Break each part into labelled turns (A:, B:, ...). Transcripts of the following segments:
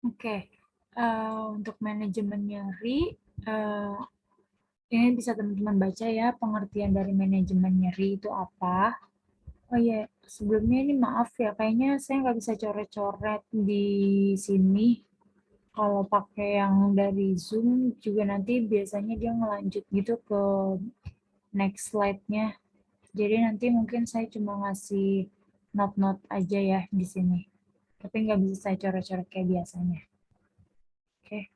A: Oke, untuk manajemen nyeri, ini bisa teman-teman baca ya, pengertian dari manajemen nyeri itu apa. Oh iya, sebelumnya ini maaf ya, kayaknya saya nggak bisa coret-coret di sini. Kalau pakai yang dari Zoom juga nanti biasanya dia ngelanjut gitu ke next slide-nya. Jadi nanti mungkin saya cuma ngasih note-note aja ya di sini. Tapi nggak bisa saya coret-coret kayak biasanya. Oke.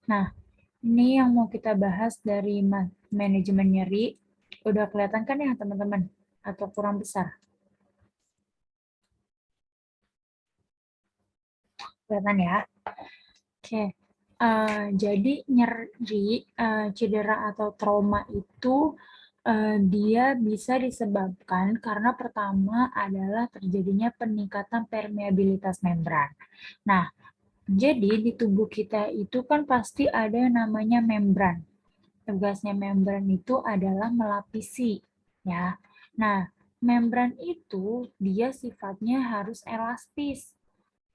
A: Nah, ini yang mau kita bahas dari manajemen nyeri. Udah kelihatan kan ya teman-teman? Atau kurang besar? Kelihatan ya? Oke. Jadi nyeri, cedera atau trauma itu dia bisa disebabkan karena pertama adalah terjadinya peningkatan permeabilitas membran. Nah, jadi di tubuh kita itu kan pasti ada yang namanya membran. Tugasnya membran itu adalah melapisi, ya. Nah, membran itu dia sifatnya harus elastis,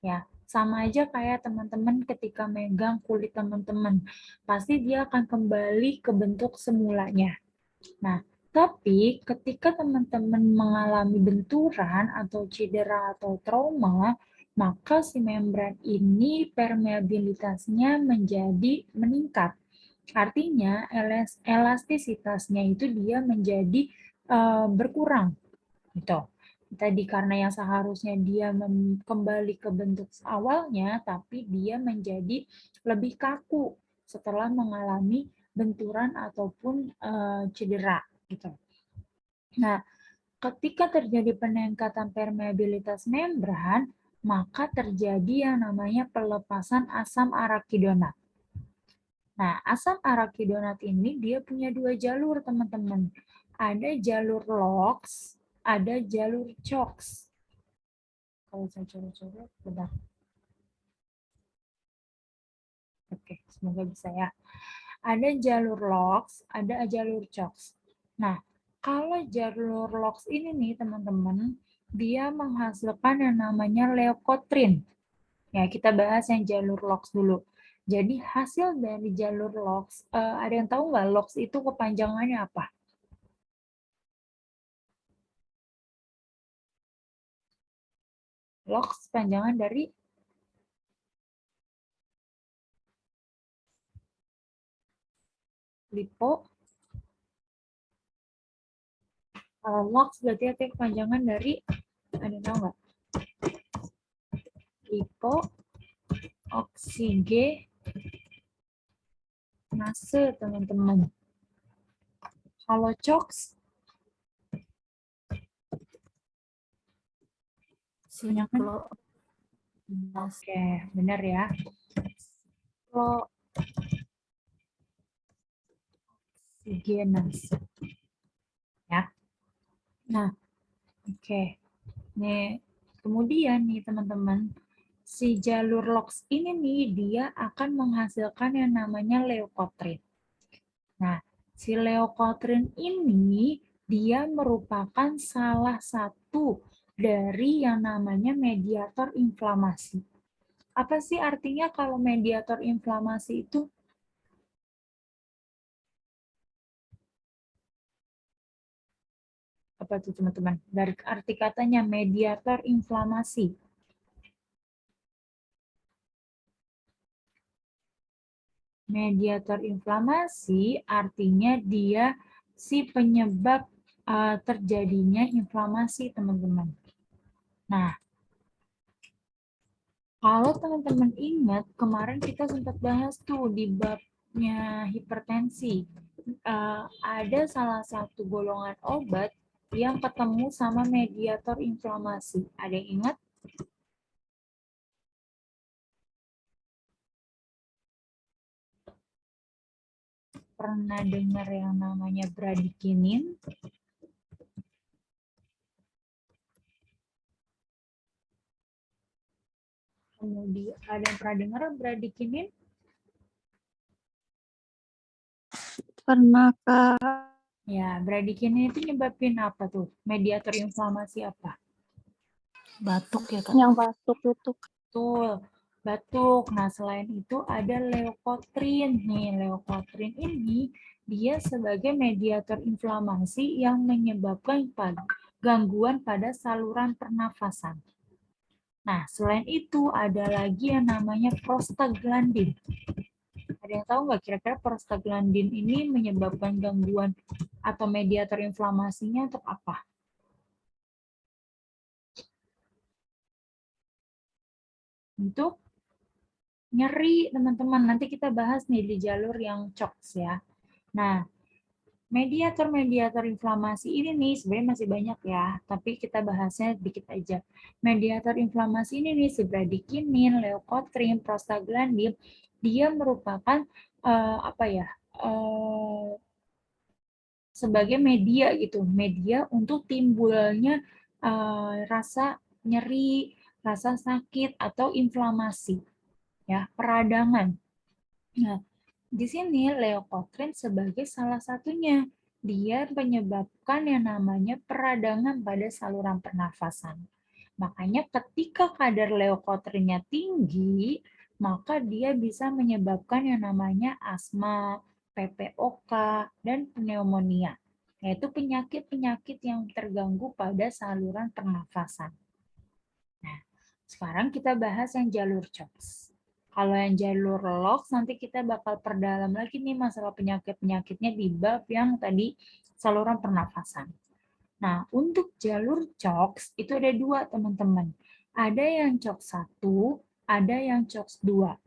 A: ya. Sama aja kayak teman-teman ketika megang kulit teman-teman, pasti dia akan kembali ke bentuk semulanya. Nah, tapi ketika teman-teman mengalami benturan atau cedera atau trauma, maka si membran ini permeabilitasnya menjadi meningkat. Artinya elastisitasnya itu dia menjadi berkurang gitu. Tadi karena yang seharusnya dia kembali ke bentuk awalnya, tapi dia menjadi lebih kaku setelah mengalami benturan ataupun cedera gitu. Nah, ketika terjadi peningkatan permeabilitas membran, maka terjadi yang namanya pelepasan asam arakidonat. Nah, asam arakidonat ini dia punya dua jalur, teman-teman. Ada jalur LOX, ada jalur CHOX. Kalau saya coret-coret, bentar. Oke, semoga bisa ya. Ada jalur LOX, ada jalur CHOX. Nah, kalau jalur LOX ini nih, teman-teman, dia menghasilkan yang namanya leukotriene. Ya, kita bahas yang jalur LOX dulu. Jadi hasil dari jalur LOX, ada yang tahu nggak LOX itu kepanjangannya apa? LOX panjangan dari lipo. Kalau LOX berarti artinya kepanjangan dari, ada yang tahu nggak? Lipo oksigenase, teman-teman. Kalau CHOX, oke, benar ya. Kalau oksigenase, ya. Nah, oke. Nih, kemudian nih teman-teman, si jalur LOX ini nih dia akan menghasilkan yang namanya leukotriene. Nah, si leukotriene ini dia merupakan salah satu dari yang namanya mediator inflamasi. Apa sih artinya kalau mediator inflamasi itu? Apa tuh teman-teman? Dari arti katanya mediator inflamasi. Mediator inflamasi artinya dia si penyebab terjadinya inflamasi, teman-teman. Nah, kalau teman-teman ingat, kemarin kita sempat bahas tuh di babnya hipertensi. Ada salah satu golongan obat yang ketemu sama mediator inflamasi. Ada yang ingat? Pernah dengar yang namanya bradikinin? Kemudian ada yang pernah dengar bradikinin?
B: Pernah, Kak.
A: Ya, bradikinin itu nyebabin apa tuh? Mediator inflamasi apa?
B: Batuk ya, Kak? Yang batuk itu.
A: Betul. batuk. Nah, selain itu ada leukotrin. Nih, leukotrin ini dia sebagai mediator inflamasi yang menyebabkan gangguan pada saluran pernafasan. Nah, selain itu ada lagi yang namanya prostaglandin. Ada yang tahu nggak kira-kira prostaglandin ini menyebabkan gangguan atau mediator inflamasinya untuk apa? Untuk nyeri, teman-teman. Nanti kita bahas nih di jalur yang CHOX ya. Nah, mediator-mediator inflamasi ini nih sebenarnya masih banyak ya, tapi kita bahasnya dikit aja. Mediator inflamasi ini nih si bradikinin, leukotrin, prostaglandin, dia merupakan apa ya? Sebagai media gitu, media untuk timbulnya rasa nyeri, rasa sakit atau inflamasi, ya, peradangan. Nah, di sini leukotrin sebagai salah satunya. Dia menyebabkan yang namanya peradangan pada saluran pernafasan. Makanya ketika kadar leukotrinnya tinggi, maka dia bisa menyebabkan yang namanya asma, PPOK, dan pneumonia, yaitu penyakit-penyakit yang terganggu pada saluran pernafasan. Nah, sekarang kita bahas yang jalur CHOX. Kalau yang jalur LOX nanti kita bakal perdalam lagi nih masalah penyakit-penyakitnya di bab yang tadi saluran pernafasan. Nah, untuk jalur CHOX itu ada dua, teman-teman. Ada yang CHOX 1, ada yang CHOX 2.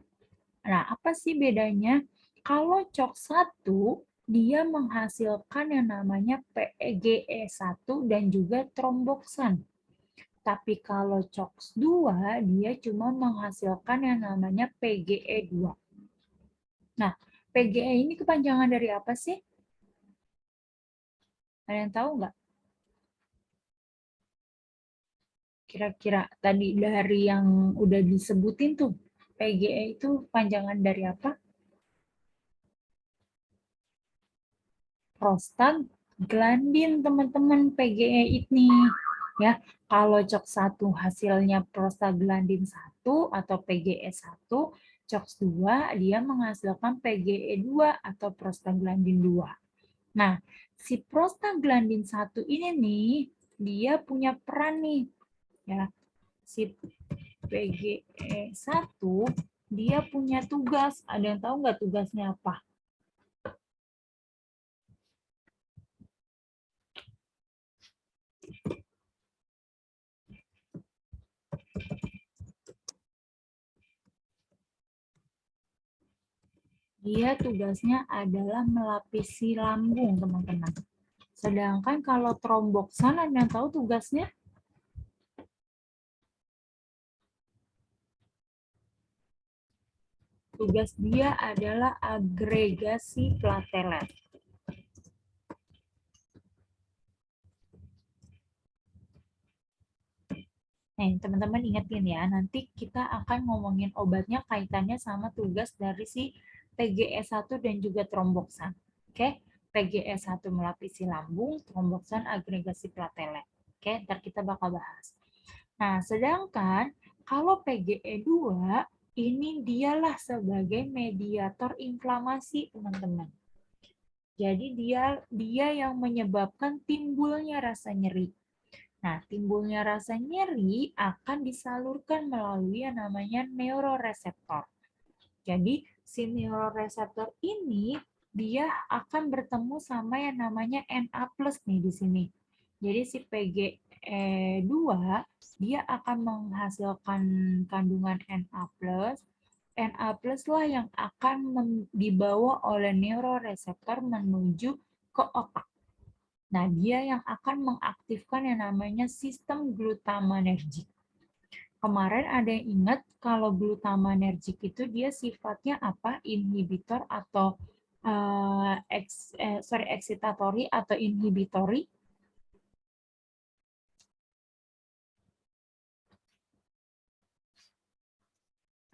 A: Nah, apa sih bedanya? Kalau CHOX 1, dia menghasilkan yang namanya PGE1 dan juga tromboksan. Tapi kalau CHOX2, dia cuma menghasilkan yang namanya PGE2. Nah, PGE ini kepanjangan dari apa sih? Ada yang tahu nggak? Kira-kira tadi dari yang udah disebutin tuh, PGE itu panjangan dari apa? Prostaglandin, teman-teman, PGE ini. Ya, kalau CHOX1 hasilnya prostaglandin 1 atau PGE1, CHOX2 dia menghasilkan PGE2 atau prostaglandin 2. Nah, si prostaglandin 1 ini nih, dia punya peran nih. Ya, si PGE1 dia punya tugas. Ada yang tahu nggak tugasnya apa? Dia tugasnya adalah melapisi lambung, teman-teman. Sedangkan kalau tromboksan, ada yang tahu tugasnya? Tugas dia adalah agregasi platelet. Nih, teman-teman ingetin ya, nanti kita akan ngomongin obatnya kaitannya sama tugas dari si PGE1 dan juga tromboksan. Oke, PGE1 melapisi lambung, tromboksan agregasi platelet. Oke, ntar kita bakal bahas. Nah, sedangkan kalau PGE2 ini dialah sebagai mediator inflamasi, teman-teman. Jadi dia yang menyebabkan timbulnya rasa nyeri. Nah, timbulnya rasa nyeri akan disalurkan melalui yang namanya neuroreseptor. Jadi, si neuroreseptor ini dia akan bertemu sama yang namanya Na+ nih di sini. Jadi si PGE2 dia akan menghasilkan kandungan Na+. Na+ lah yang akan dibawa oleh neuroreseptor menuju ke otak. Nah, dia yang akan mengaktifkan yang namanya sistem glutamanergik. Kemarin ada yang ingat kalau glutamanergik itu dia sifatnya apa? Inhibitor atau excitatory atau inhibitory?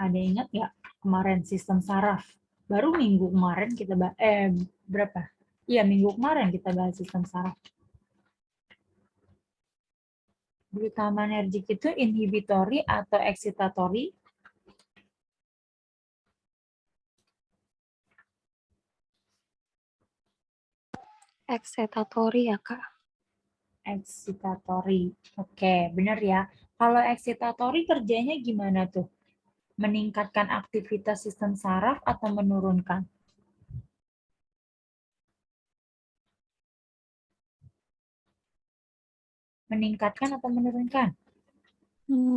A: Ada yang ingat ya kemarin sistem saraf? Baru minggu kemarin kita berapa? Iya, minggu kemarin kita bahas sistem saraf. Glutamanergik itu inhibitory atau excitatory?
B: Excitatory ya, Kak.
A: Excitatory. Oke, benar ya. Kalau excitatory kerjanya gimana tuh? Meningkatkan aktivitas sistem saraf atau menurunkan? Meningkatkan atau menurunkan?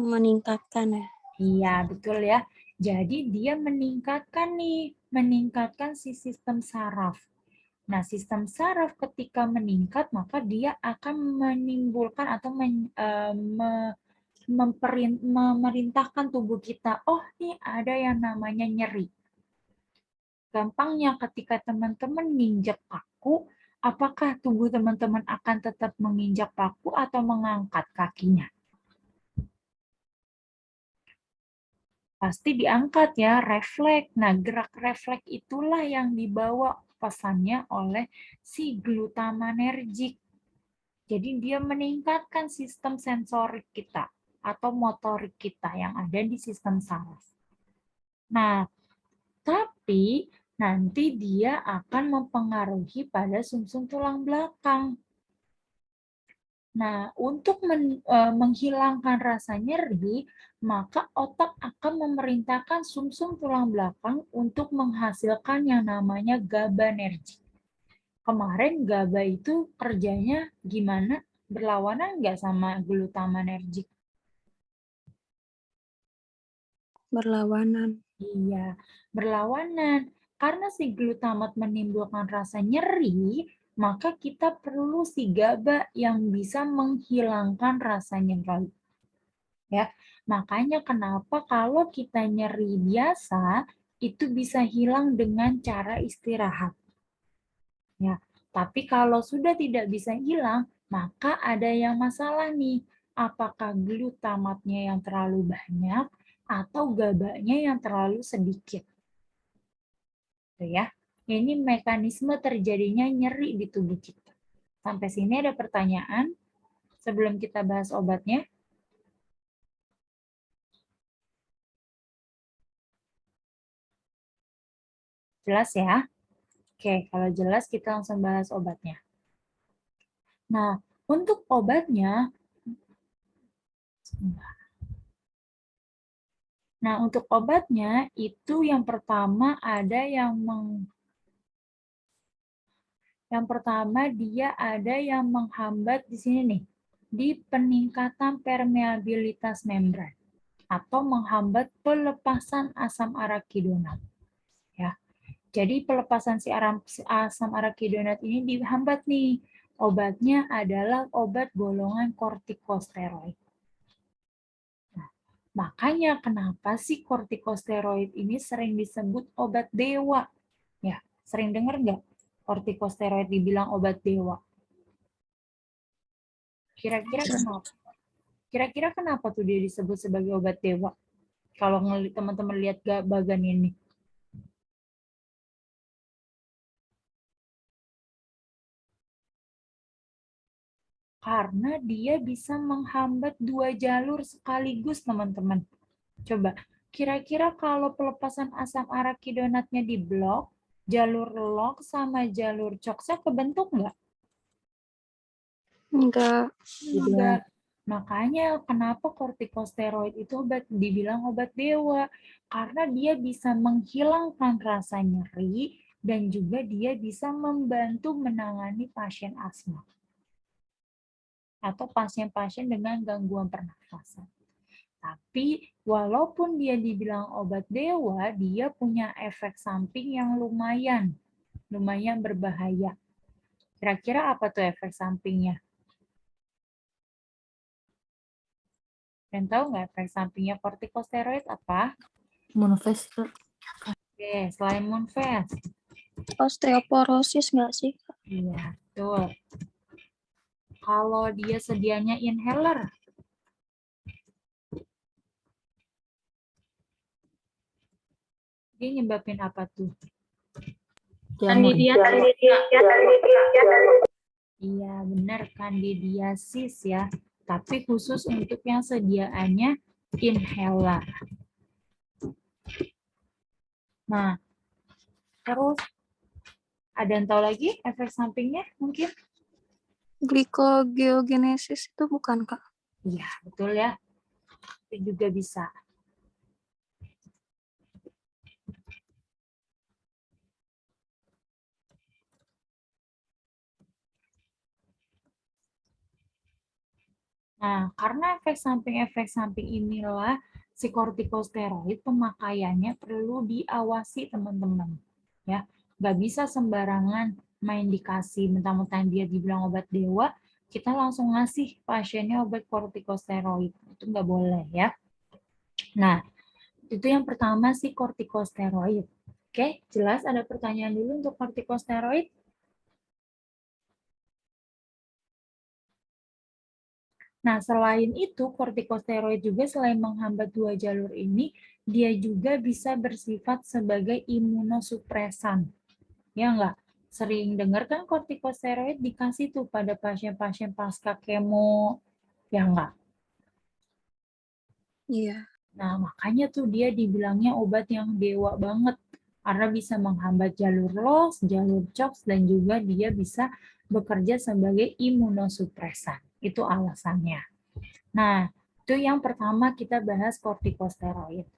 B: Meningkatkan ya.
A: Iya, betul ya. Jadi dia meningkatkan nih, meningkatkan si sistem saraf. Nah, sistem saraf ketika meningkat, maka dia akan menimbulkan atau memerintahkan tubuh kita, oh nih ada yang namanya nyeri. Gampangnya ketika teman-teman nginjak paku, apakah tubuh teman-teman akan tetap menginjak paku atau mengangkat kakinya? Pasti diangkat ya, refleks. Nah, gerak refleks itulah yang dibawa pesannya oleh si glutamanergic. Jadi dia meningkatkan sistem sensorik kita atau motorik kita yang ada di sistem saraf. Nah, tapi nanti dia akan mempengaruhi pada sumsum tulang belakang. Nah, untuk menghilangkan rasa nyeri, maka otak akan memerintahkan sumsum tulang belakang untuk menghasilkan yang namanya GABAergic. Kemarin GABA itu kerjanya gimana? Berlawanan nggak sama glutamanergic?
B: Berlawanan.
A: Iya, berlawanan. Karena si glutamat menimbulkan rasa nyeri, maka kita perlu si GABA yang bisa menghilangkan rasa nyeri. Ya, makanya kenapa kalau kita nyeri biasa itu bisa hilang dengan cara istirahat. Ya, tapi kalau sudah tidak bisa hilang, maka ada yang masalah nih. Apakah glutamatnya yang terlalu banyak atau GABA-nya yang terlalu sedikit? Tuh ya. Ini mekanisme terjadinya nyeri di tubuh kita. Sampai sini ada pertanyaan sebelum kita bahas obatnya? Jelas ya? Oke, kalau jelas kita langsung bahas obatnya. Nah, untuk obatnya, itu yang pertama ada dia ada yang menghambat di sini nih, di peningkatan permeabilitas membran atau menghambat pelepasan asam arakidonat. Ya. Jadi pelepasan si asam arakidonat ini dihambat nih. Obatnya adalah obat golongan kortikosteroid. Nah, makanya kenapa sih kortikosteroid ini sering disebut obat dewa? Ya, sering dengar nggak kortikosteroid dibilang obat dewa? Kira-kira kenapa? Kira-kira kenapa tuh dia disebut sebagai obat dewa? Kalau teman-teman lihat bagan ini. Karena dia bisa menghambat 2 jalur sekaligus, teman-teman. Coba, kira-kira kalau pelepasan asam arakidonatnya diblok, jalur LOX sama jalur COX kebentuk nggak?
B: Enggak.
A: Enggak. Makanya kenapa kortikosteroid itu dibilang obat dewa. Karena dia bisa menghilangkan rasa nyeri dan juga dia bisa membantu menangani pasien asma atau pasien-pasien dengan gangguan pernafasan. Tapi walaupun dia dibilang obat dewa, dia punya efek samping yang lumayan berbahaya. Kira-kira apa tuh efek sampingnya? Dan tahu nggak efek sampingnya kortikosteroid apa?
C: Moonfest.
A: Oke, selain Moonfest.
B: Osteoporosis nggak sih?
A: Iya, betul. Kalau dia sedianya inhaler, dia nyebabin apa tuh? Iya, benar, kandidiasis ya. Tapi khusus untuk yang sediaannya inhaler. Nah, terus Ada yang tahu lagi efek sampingnya mungkin?
B: Glikogeogenesis itu bukan, Kak?
A: Iya, betul ya. Itu juga bisa. Nah, karena efek samping inilah si kortikosteroid pemakaiannya perlu diawasi teman-teman. Ya, nggak bisa sembarangan main dikasih mentang-mentang dia dibilang obat dewa, kita langsung ngasih pasiennya obat kortikosteroid. Itu nggak boleh ya. Nah, itu yang pertama sih kortikosteroid. Oke, jelas ada pertanyaan dulu untuk kortikosteroid? Nah, selain itu, kortikosteroid juga selain menghambat dua jalur ini, dia juga bisa bersifat sebagai imunosupresan. Ya enggak? Sering dengar kan kortikosteroid dikasih tuh pada pasien-pasien pasca kemo. Ya enggak?
B: Iya.
A: Nah, makanya tuh dia dibilangnya obat yang dewa banget. Karena bisa menghambat jalur LOS, jalur CHOX, dan juga dia bisa bekerja sebagai imunosupresan. Itu alasannya. Nah, itu yang pertama kita bahas kortikosteroid.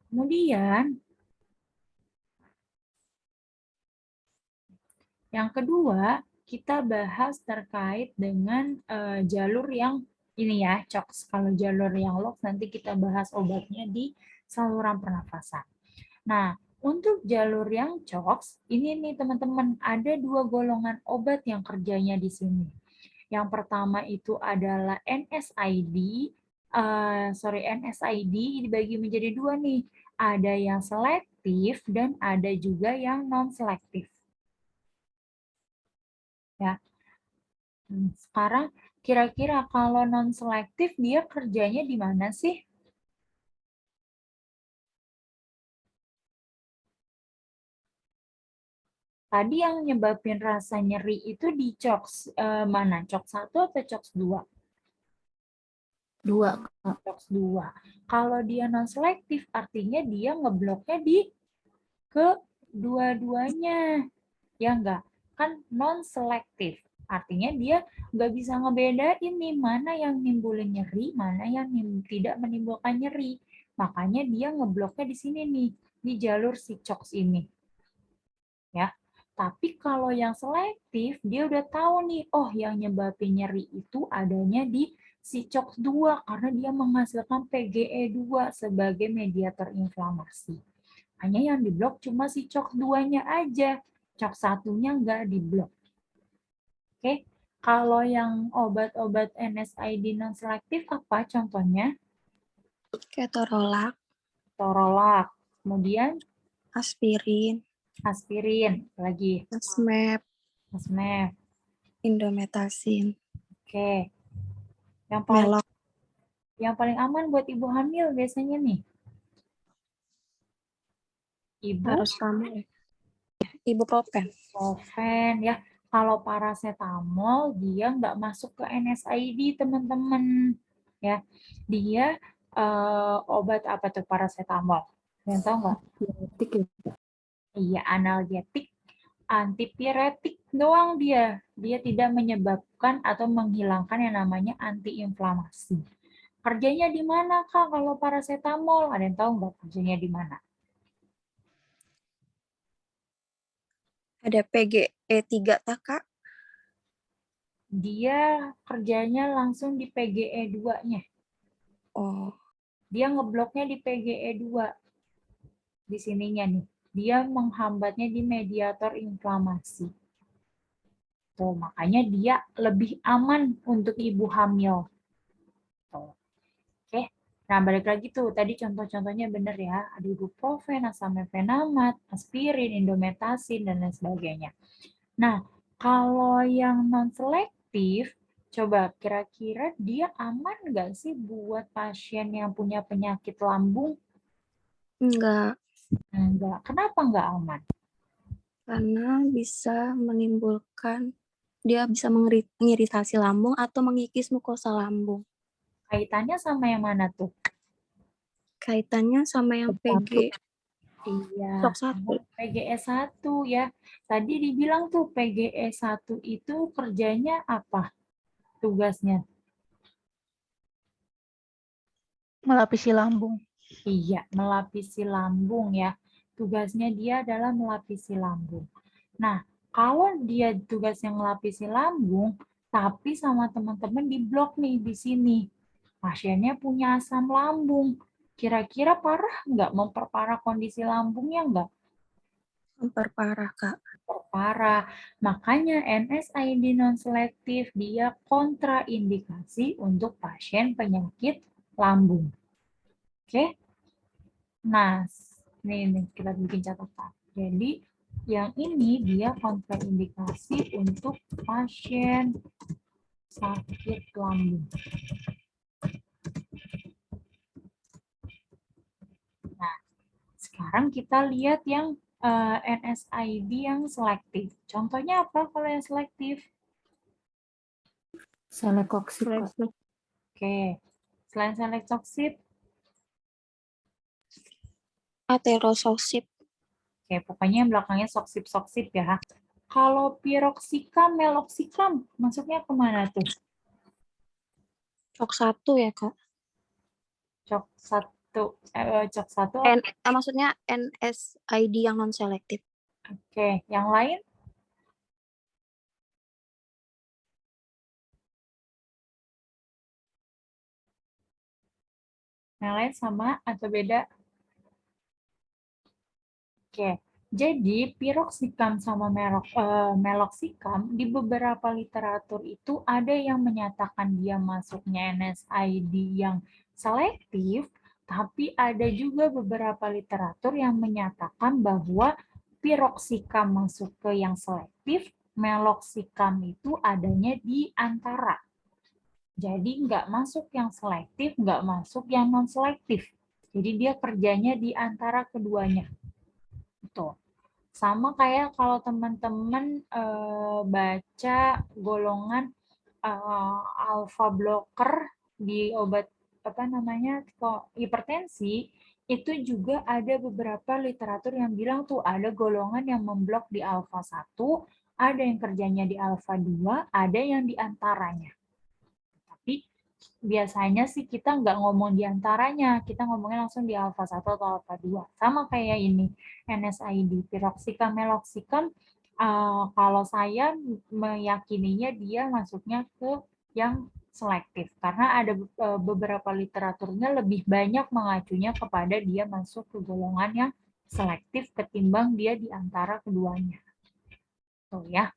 A: Kemudian, yang kedua, kita bahas terkait dengan jalur yang ini ya, CHOX. Kalau jalur yang LOX nanti kita bahas obatnya di saluran pernafasan. Nah, untuk jalur yang CHOX, ini nih teman-teman, ada dua golongan obat yang kerjanya di sini. Yang pertama itu adalah NSAID, NSAID dibagi menjadi dua nih. Ada yang selektif dan ada juga yang non-selektif. Ya. Sekarang kira-kira kalau non-selektif dia kerjanya di mana sih? Tadi yang nyebabin rasa nyeri itu di CHOX mana? CHOX 1 atau CHOX 2?
B: 2.
A: CHOX 2. Kalau dia non-selektif artinya dia ngebloknya di kedua-duanya. Ya enggak? Kan non-selektif. Artinya dia nggak bisa ngebedain nih mana yang nimbulin nyeri, mana yang tidak menimbulkan nyeri. Makanya dia ngebloknya di sini nih, di jalur si CHOX ini. Ya. Tapi kalau yang selektif, dia udah tahu nih, oh yang nyebabin nyeri itu adanya di si CHOX-2 karena dia menghasilkan PGE2 sebagai mediator inflamasi. Hanya yang diblok cuma si CHOX-2-nya aja. CHOX-1-nya nggak diblok. Oke, kalau yang obat-obat NSAID non-selektif apa contohnya?
B: Ketorolak,
A: Torolak, kemudian
B: aspirin,
A: aspirin, lagi
B: asmep,
A: asmef.
B: indometasin,
A: Oke, yang paling
B: melok,
A: yang paling aman buat ibu hamil biasanya nih, ibu
B: harus kamu ya. Ibuprofen.
A: profen ya. Kalau paracetamol dia nggak masuk ke NSAID teman-teman ya. Dia obat apa tuh paracetamol? Kalian tahu nggak? Iya, analgetik, antipiretik doang dia. Dia tidak menyebabkan atau menghilangkan yang namanya antiinflamasi. Kerjanya di mana, Kak, kalau paracetamol? Ada yang tahu nggak kerjanya di mana?
B: Ada PGE3 Kak.
A: Dia kerjanya langsung di PGE2-nya.
B: Oh,
A: Dia ngebloknya di PGE2. Di sininya nih. Dia menghambatnya di mediator inflamasi. Tuh, makanya dia lebih aman untuk ibu hamil. Tuh. Oke. Nah, balik lagi tuh, tadi contoh-contohnya bener ya. Ada ibuprofen, asam mefenamat, aspirin, indometasin, dan lain sebagainya. Nah, kalau yang non-selektif, coba kira-kira dia aman nggak sih buat pasien yang punya penyakit lambung?
B: enggak.
A: Enggak. Kenapa nggak aman?
B: Karena bisa menimbulkan, dia bisa mengiritasi lambung atau mengikis mukosa lambung.
A: Kaitannya sama yang mana tuh?
B: Kaitannya sama yang PG.
A: Iya,
B: Sok 1.
A: PGE 1 ya. Tadi dibilang tuh PGE 1 itu kerjanya apa tugasnya?
C: Melapisi lambung.
A: Iya, melapisi lambung ya. Tugasnya dia adalah melapisi lambung. Nah, kalau dia tugasnya melapisi lambung, tapi sama teman-teman di blok nih di sini. Pasiennya punya asam lambung. Kira-kira parah nggak? Memperparah kondisi lambungnya nggak?
B: Memperparah, Kak.
A: Memperparah. Makanya NSAID non-selektif dia kontraindikasi untuk pasien penyakit lambung. Oke? Nah, ini kita bikin catatan. Jadi, yang ini dia kontraindikasi untuk pasien sakit lambung. Nah, sekarang kita lihat yang NSAID yang selektif. Contohnya apa kalau yang selektif?
C: Selekoksid.
A: Oke, selain selektoksib,
B: Aterosoksib.
A: oke, pokoknya yang belakangnya soksib-soksib ya. Kalau piroksikam, meloksikam, masuknya kemana tuh?
B: Sok 1 ya, Kak.
A: Cok satu, cok satu.
B: Maksudnya NSAID yang non-selektif.
A: Oke, yang lain? Yang lain sama atau beda? Oke, jadi piroksikam sama meloksikam di beberapa literatur itu ada yang menyatakan dia masuknya NSAID yang selektif, tapi ada juga beberapa literatur yang menyatakan bahwa piroksikam masuk ke yang selektif, meloksikam itu adanya di antara. Jadi nggak masuk yang selektif, nggak masuk yang non-selektif. Jadi dia kerjanya di antara keduanya. Tuh. Sama kayak kalau teman-teman baca golongan alpha blocker di obat apa namanya kok hipertensi, itu juga ada beberapa literatur yang bilang tuh ada golongan yang memblok di alpha 1, ada yang kerjanya di alpha 2, ada yang di antaranya. Tapi biasanya sih kita nggak ngomong di antaranya, kita ngomongnya langsung di alpha 1 atau alpha 2. Sama kayak ini, NSAID, piroksikam, meloksikam, kalau saya meyakininya dia masuknya ke yang selektif. Karena ada beberapa literaturnya lebih banyak mengacunya kepada dia masuk ke golongan yang selektif ketimbang dia di antara keduanya. Tuh ya.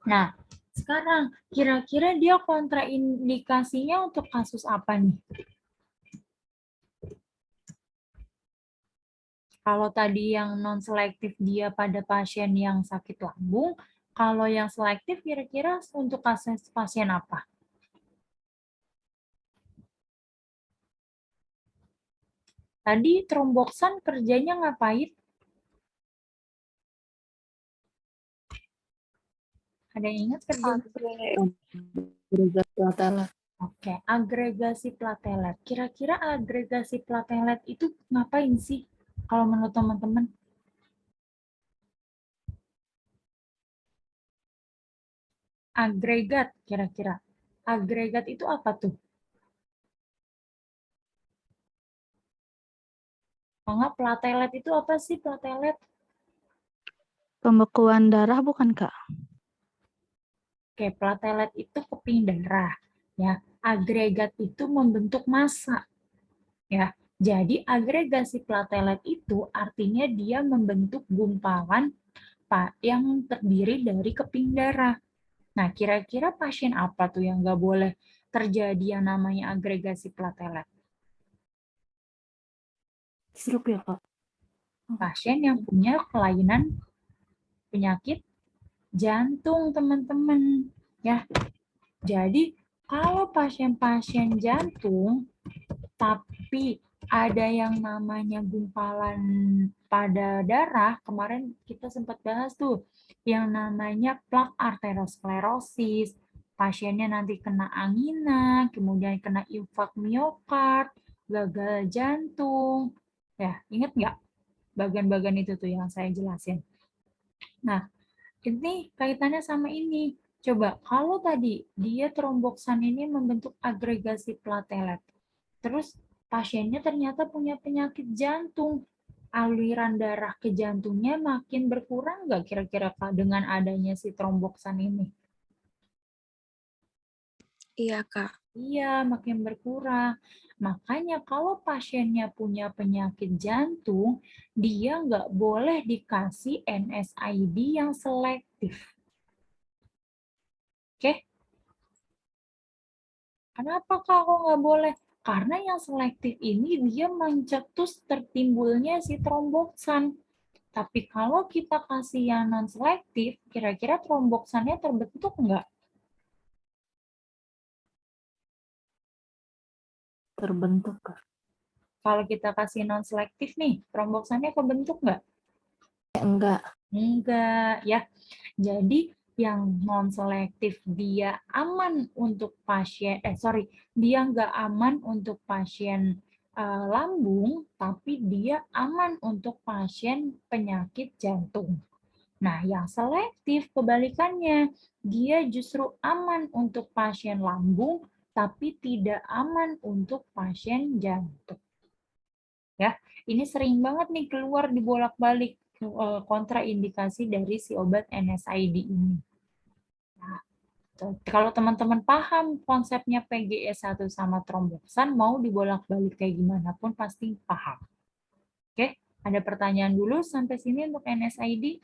A: Nah, sekarang kira-kira dia kontraindikasinya untuk kasus apa nih? Kalau tadi yang non-selektif dia pada pasien yang sakit lambung, kalau yang selektif kira-kira untuk kasus pasien apa? Tadi tromboksan kerjanya ngapain? Ada yang ingat kerjanya?
C: Agregasi platelet.
A: Oke, agregasi platelet. Kira-kira agregasi platelet itu ngapain sih kalau menurut teman-teman? Agregat kira-kira. Agregat itu apa tuh? Enggak, platelet itu apa sih platelet?
C: Pembekuan darah bukan, Kak?
A: Oke, platelet itu keping darah. Ya, agregat itu membentuk massa. Ya, jadi agregasi platelet itu artinya dia membentuk gumpalan yang terdiri dari keping darah. Nah, kira-kira pasien apa tuh yang nggak boleh terjadi yang namanya agregasi platelet?
C: Stroke ya, Kak?
A: Pasien yang punya kelainan penyakit jantung, teman-teman. Ya, jadi kalau pasien-pasien jantung tapi ada yang namanya gumpalan pada darah, kemarin kita sempat bahas tuh, yang namanya plak arteriosklerosis, pasiennya nanti kena angina, kemudian kena infak miokard, gagal jantung. Ya, ingat nggak? bagan-bagan itu tuh yang saya jelasin. Nah, ini kaitannya sama ini. Coba, kalau tadi dia tromboksan ini membentuk agregasi platelet, terus pasiennya ternyata punya penyakit jantung, aliran darah ke jantungnya makin berkurang nggak kira-kira Kak dengan adanya si tromboksan ini?
B: Iya, Kak.
A: Iya, makin berkurang. Makanya kalau pasiennya punya penyakit jantung, dia nggak boleh dikasih NSAID yang selektif. Oke? Kenapa Kak kok nggak boleh? Karena yang selektif ini dia mencetus tertimbulnya si tromboksan. Tapi kalau kita kasih yang non-selektif, kira-kira tromboksannya terbentuk nggak?
C: Terbentuk, Kak.
A: Kalau kita kasih non-selektif nih, tromboksannya kebentuk nggak?
C: Enggak.
A: Enggak, ya. Jadi yang non-selektif dia aman untuk pasien, dia nggak aman untuk pasien lambung, tapi dia aman untuk pasien penyakit jantung. Nah, yang selektif kebalikannya, dia justru aman untuk pasien lambung, tapi tidak aman untuk pasien jantung. Ya, ini sering banget nih keluar dibolak-balik kontraindikasi dari si obat NSAID ini. Nah, kalau teman-teman paham konsepnya PGE1 sama tromboksan, mau dibolak-balik kayak gimana pun pasti paham. Oke, ada pertanyaan dulu sampai sini untuk NSAID?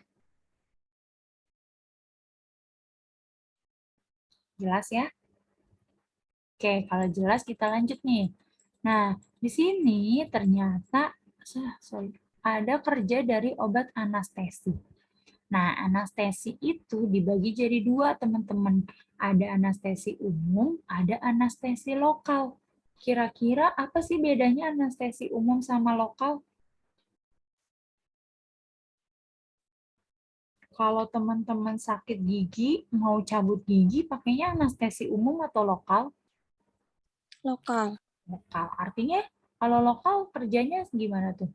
A: Jelas ya? Oke, kalau jelas kita lanjut nih. Nah, di sini ternyata ada kerja dari obat anestesi. Nah, anestesi itu dibagi jadi dua, teman-teman. Ada anestesi umum, ada anestesi lokal. Kira-kira apa sih bedanya anestesi umum sama lokal? Kalau teman-teman sakit gigi, mau cabut gigi, pakainya anestesi umum atau lokal?
B: Lokal.
A: Lokal. Artinya, kalau lokal kerjanya gimana tuh?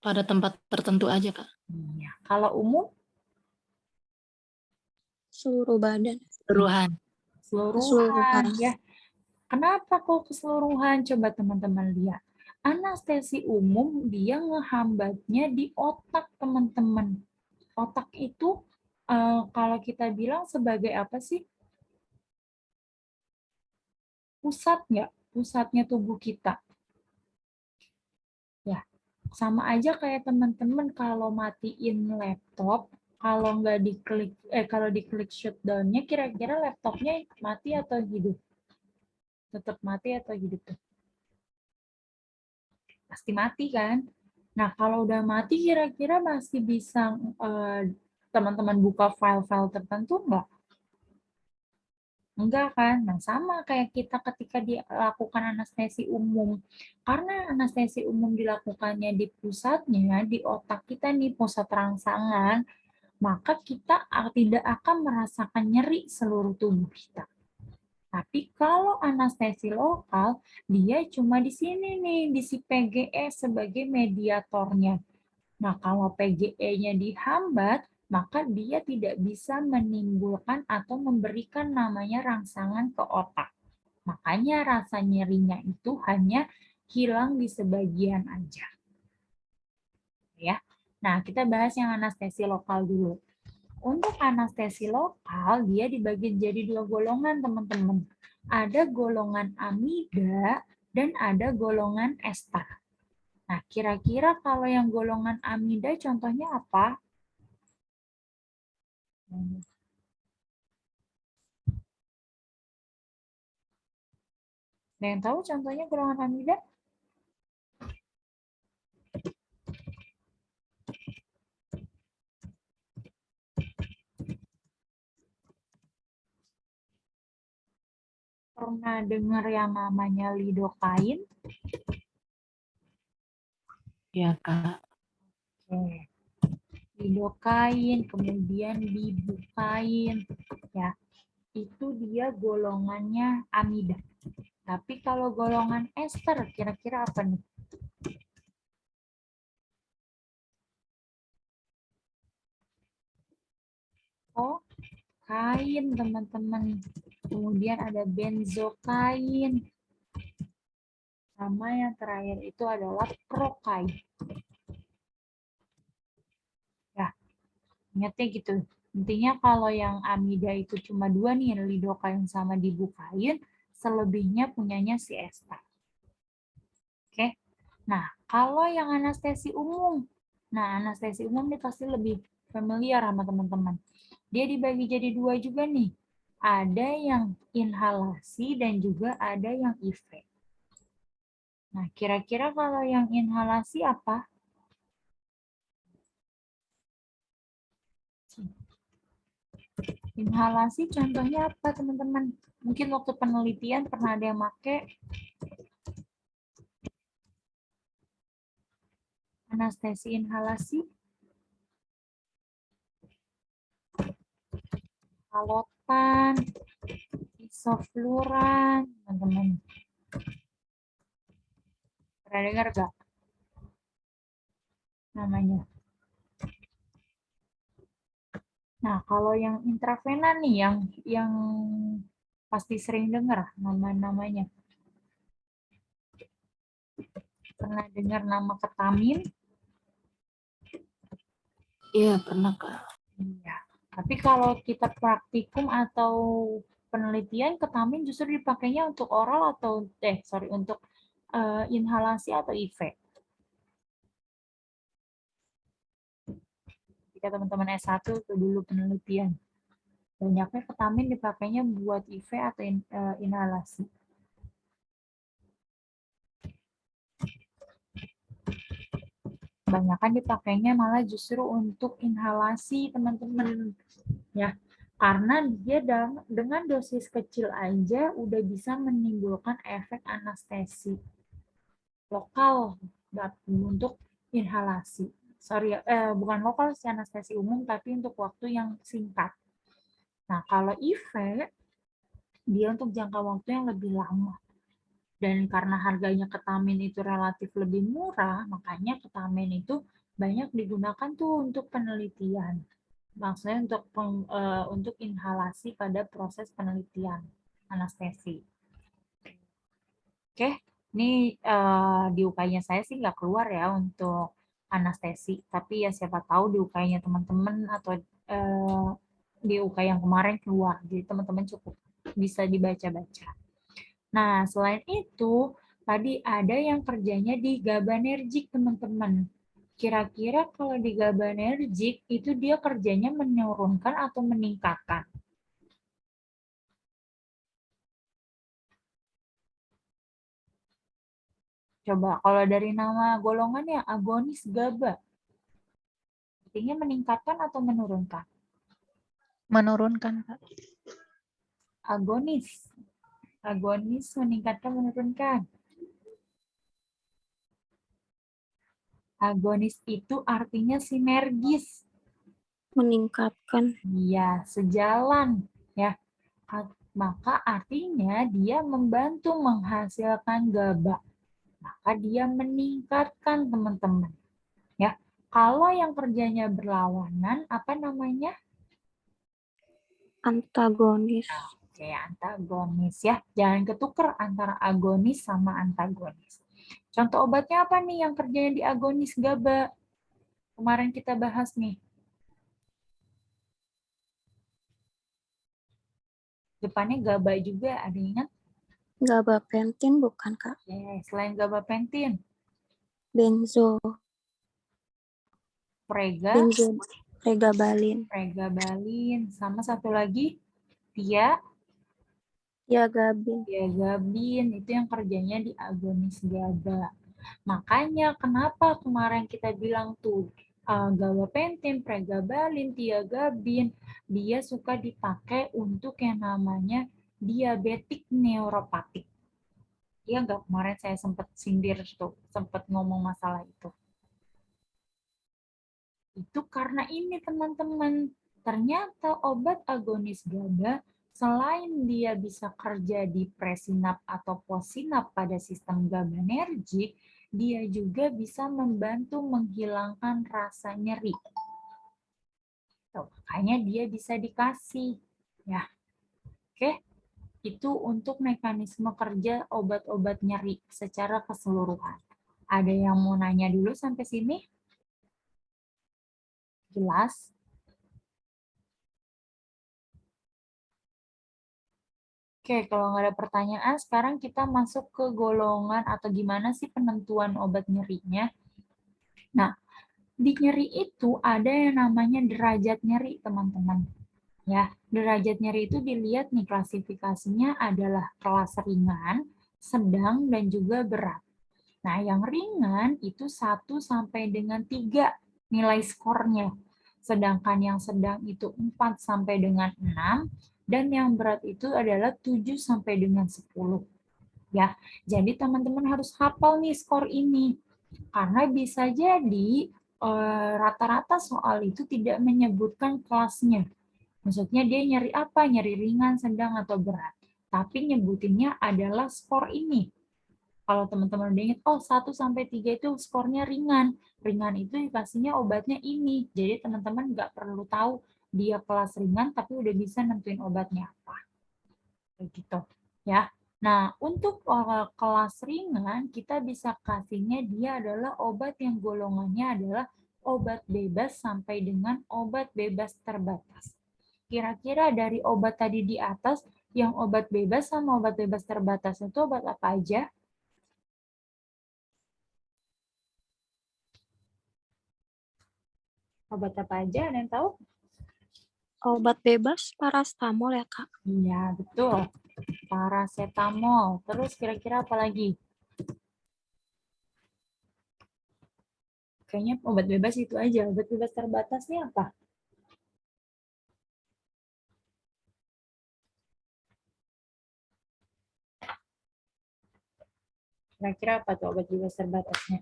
C: Pada tempat tertentu aja, Kak.
A: Iya. Kalau umum?
B: Seluruh badan.
C: Keseluruhan.
A: Keseluruhan.
B: Keseluruhan.
A: Ya. Kenapa kok keseluruhan? Coba teman-teman lihat. Anestesi umum dia ngehambatnya di otak, teman-teman. Otak itu kalau kita bilang sebagai apa sih? Pusat nggak? Pusatnya tubuh kita. Ya, sama aja kayak teman-teman kalau matiin laptop, kalau diklik shutdown-nya, kira-kira laptopnya mati atau hidup? Tetap mati atau hidup tuh? Pasti mati kan? Nah, kalau udah mati kira-kira masih bisa teman-teman buka file-file tertentu nggak? Enggak kan? Nah, sama kayak kita ketika dilakukan anestesi umum. Karena anestesi umum dilakukannya di pusatnya, di otak kita nih, pusat rangsangan, maka kita tidak akan merasakan nyeri seluruh tubuh kita. Tapi kalau anestesi lokal, dia cuma di sini nih, di si PGE sebagai mediatornya. Nah, kalau PGE-nya dihambat, maka dia tidak bisa menimbulkan atau memberikan namanya rangsangan ke otak. Makanya rasa nyerinya itu hanya hilang di sebagian aja. Ya. Nah, kita bahas yang anestesi lokal dulu. Untuk anestesi lokal, dia dibagi jadi dua golongan, teman-teman. Ada golongan amida dan ada golongan ester. Nah, kira-kira kalau yang golongan amida contohnya apa? Ada yang tahu contohnya golongan amida? Pernah dengar yang namanya lidocain?
C: Ya, Kak.
A: Oke. Lidocain, kemudian bibucain, ya. Itu dia golongannya amida. Tapi kalau golongan ester, kira-kira apa nih? lidokain, teman-teman. Kemudian ada benzokain. Sama yang terakhir itu adalah prokain. Ya, ingatnya gitu. Intinya kalau yang amida itu cuma 2 nih, lidokain sama dibukain, selebihnya punyanya si ester. Oke. Nah, kalau yang anestesi umum. Nah, anestesi umum ini pasti lebih familiar sama teman-teman. Dia dibagi jadi 2 juga nih. Ada yang inhalasi dan juga ada yang IV. Nah, kira-kira kalau yang inhalasi apa? Inhalasi contohnya apa, teman-teman? Mungkin waktu penelitian pernah ada yang pakai anestesi inhalasi. Halotan, isofluran, teman-teman. Pernah dengar gak namanya? Nah, kalau yang intravena nih, yang pasti sering dengar nama-namanya. Pernah dengar nama ketamin?
C: Iya, pernah, Kak.
A: Iya. Tapi kalau kita praktikum atau penelitian, ketamin justru dipakainya untuk oral atau untuk inhalasi atau IV. Jika teman-teman S1 itu dulu penelitian. Banyaknya ketamin dipakainya buat IV atau inhalasi. Kebanyakan dipakainya malah justru untuk inhalasi, teman-teman. Ya, karena dia dengan dosis kecil aja udah bisa menimbulkan efek anestesi lokal untuk inhalasi. Bukan lokal sih anestesi umum, tapi untuk waktu yang singkat. Nah, kalau IV, dia untuk jangka waktu yang lebih lama. Dan karena harganya ketamin itu relatif lebih murah, makanya ketamin itu banyak digunakan tuh untuk penelitian. Maksudnya untuk inhalasi pada proses penelitian anestesi. Oke, ini di UK-nya saya sih nggak keluar ya untuk anestesi, tapi ya siapa tahu di UK-nya teman-teman atau di UK yang kemarin keluar, jadi teman-teman cukup bisa dibaca-baca. Nah, selain itu, tadi ada yang kerjanya di GABAergic, teman-teman. Kira-kira kalau di GABAergic, itu dia kerjanya menurunkan atau meningkatkan? Coba, kalau dari nama golongannya, agonis GABA. Artinya meningkatkan atau menurunkan?
C: Menurunkan, Kak.
A: Agonis. Agonis meningkatkan, menurunkan. Agonis itu artinya sinergis.
B: Meningkatkan.
A: Iya, sejalan. Ya, maka artinya dia membantu menghasilkan GABA. Maka dia meningkatkan, teman-teman. Ya, kalau yang kerjanya berlawanan, apa namanya?
B: Antagonis.
A: Oke, antagonis ya. Jangan ketukar antara agonis sama antagonis. Contoh obatnya apa nih yang kerjanya di agonis GABA? Kemarin kita bahas nih. Depannya GABA juga, ada yang ingat?
B: Gabapentin bukan, Kak?
A: Oke, selain gabapentin,
B: Benzo. Pregabalin.
A: pregabalin, sama satu lagi
B: Tiagabin.
A: tiagabin, itu yang kerjanya di agonis GABA. Makanya kenapa kemarin kita bilang tuh gabapentin, pregabalin, tiagabin, dia suka dipakai untuk yang namanya diabetik neuropatik. Iya nggak, kemarin saya sempat sindir tuh, sempat ngomong masalah itu. Itu karena ini teman-teman, ternyata obat agonis GABA selain dia bisa kerja di presinap atau postsinap pada sistem GABAergic, dia juga bisa membantu menghilangkan rasa nyeri. Tuh, makanya dia bisa dikasih. Ya. Oke. Itu untuk mekanisme kerja obat-obat nyeri secara keseluruhan. Ada yang mau nanya dulu sampai sini? Jelas? Oke, kalau nggak ada pertanyaan, sekarang kita masuk ke golongan atau gimana sih penentuan obat nyerinya. Nah, di nyeri itu ada yang namanya derajat nyeri, teman-teman. Ya, derajat nyeri itu dilihat nih klasifikasinya adalah kelas ringan, sedang, dan juga berat. Nah, yang ringan itu 1 sampai dengan 3 nilai skornya. Sedangkan yang sedang itu 4 sampai dengan 6 dan yang berat itu adalah 7 sampai dengan 10. Ya, jadi teman-teman harus hafal nih skor ini. Karena bisa jadi rata-rata soal itu tidak menyebutkan kelasnya. Maksudnya dia nyeri apa? Nyeri ringan, sedang, atau berat. Tapi nyebutinnya adalah skor ini. Kalau teman-teman udah ingat, oh 1 sampai 3 itu skornya ringan. Ringan itu dikasihnya obatnya ini. Jadi teman-teman nggak perlu tahu dia kelas ringan, tapi udah bisa nentuin obatnya apa. Begitu. Ya. Nah, untuk kelas ringan, kita bisa kasihnya dia adalah obat yang golongannya adalah obat bebas sampai dengan obat bebas terbatas. Kira-kira dari obat tadi di atas, yang obat bebas sama obat bebas terbatas itu obat apa aja? Obat apa aja? Ada yang tahu?
B: Obat bebas parastamol ya, Kak?
A: Iya, betul. Paracetamol. Terus kira-kira apa lagi? Kayaknya obat bebas itu aja. Obat bebas terbatasnya apa? Kira-kira apa tuh obat bebas terbatasnya?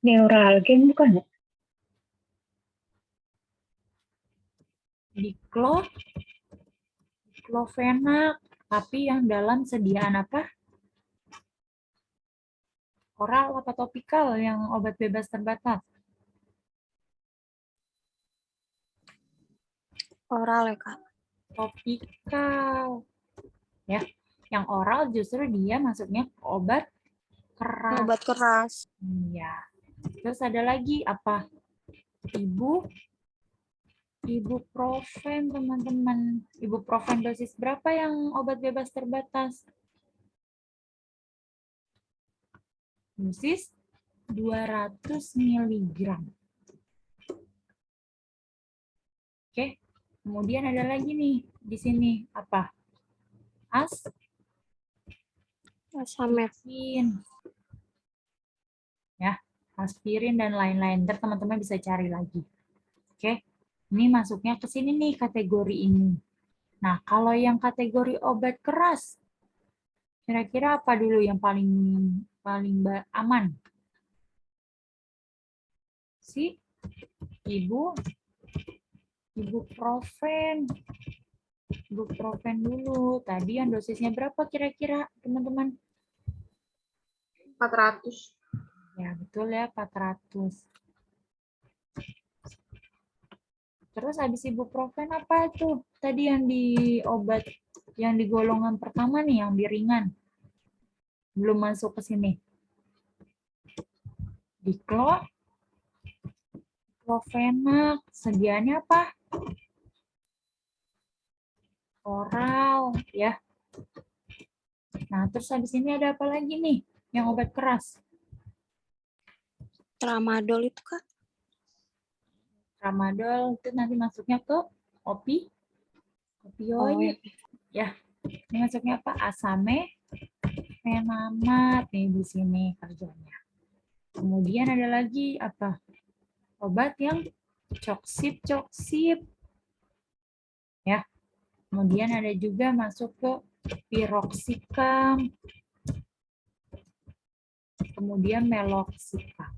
D: Neuralgen bukan ya?
A: Diclofenac, tapi yang dalam sediaan apa? Oral apa topikal yang obat bebas terbatas?
B: Oral ya, Kak?
A: Topikal. Ya, yang oral justru dia masuknya ke obat keras.
B: Obat keras.
A: Iya. Terus ada lagi apa? Ibuprofen, teman-teman. Ibuprofen dosis berapa yang obat bebas terbatas? Dosis 200 mg. Oke. Kemudian ada lagi nih di sini apa? Aspirin. Ya, aspirin dan lain-lain. Ntar teman-teman bisa cari lagi. Oke. Ini masuknya ke sini nih kategori ini. Nah, kalau yang kategori obat keras, kira-kira apa dulu yang paling aman? Ibuprofen. Ibuprofen dulu. Tadi yang dosisnya berapa kira-kira, teman-teman?
B: 400.
A: Ya, betul ya, 400. Terus habis ibuprofen apa tuh? Tadi yang di obat yang di golongan pertama nih, yang di ringan. Belum masuk ke sini. Diclofenac, sediaannya apa? Oral, ya. Nah, terus habis ini ada apa lagi nih? Yang obat keras.
B: Tramadol itu, Kak?
A: Tramadol itu nanti masuknya ke opioid. Ya, ini masuknya apa? Asame, fenamat nih di sini kerjanya. Kemudian ada lagi apa? Obat yang coksip. Ya. Kemudian ada juga masuk ke piroxicam. Kemudian meloxicam.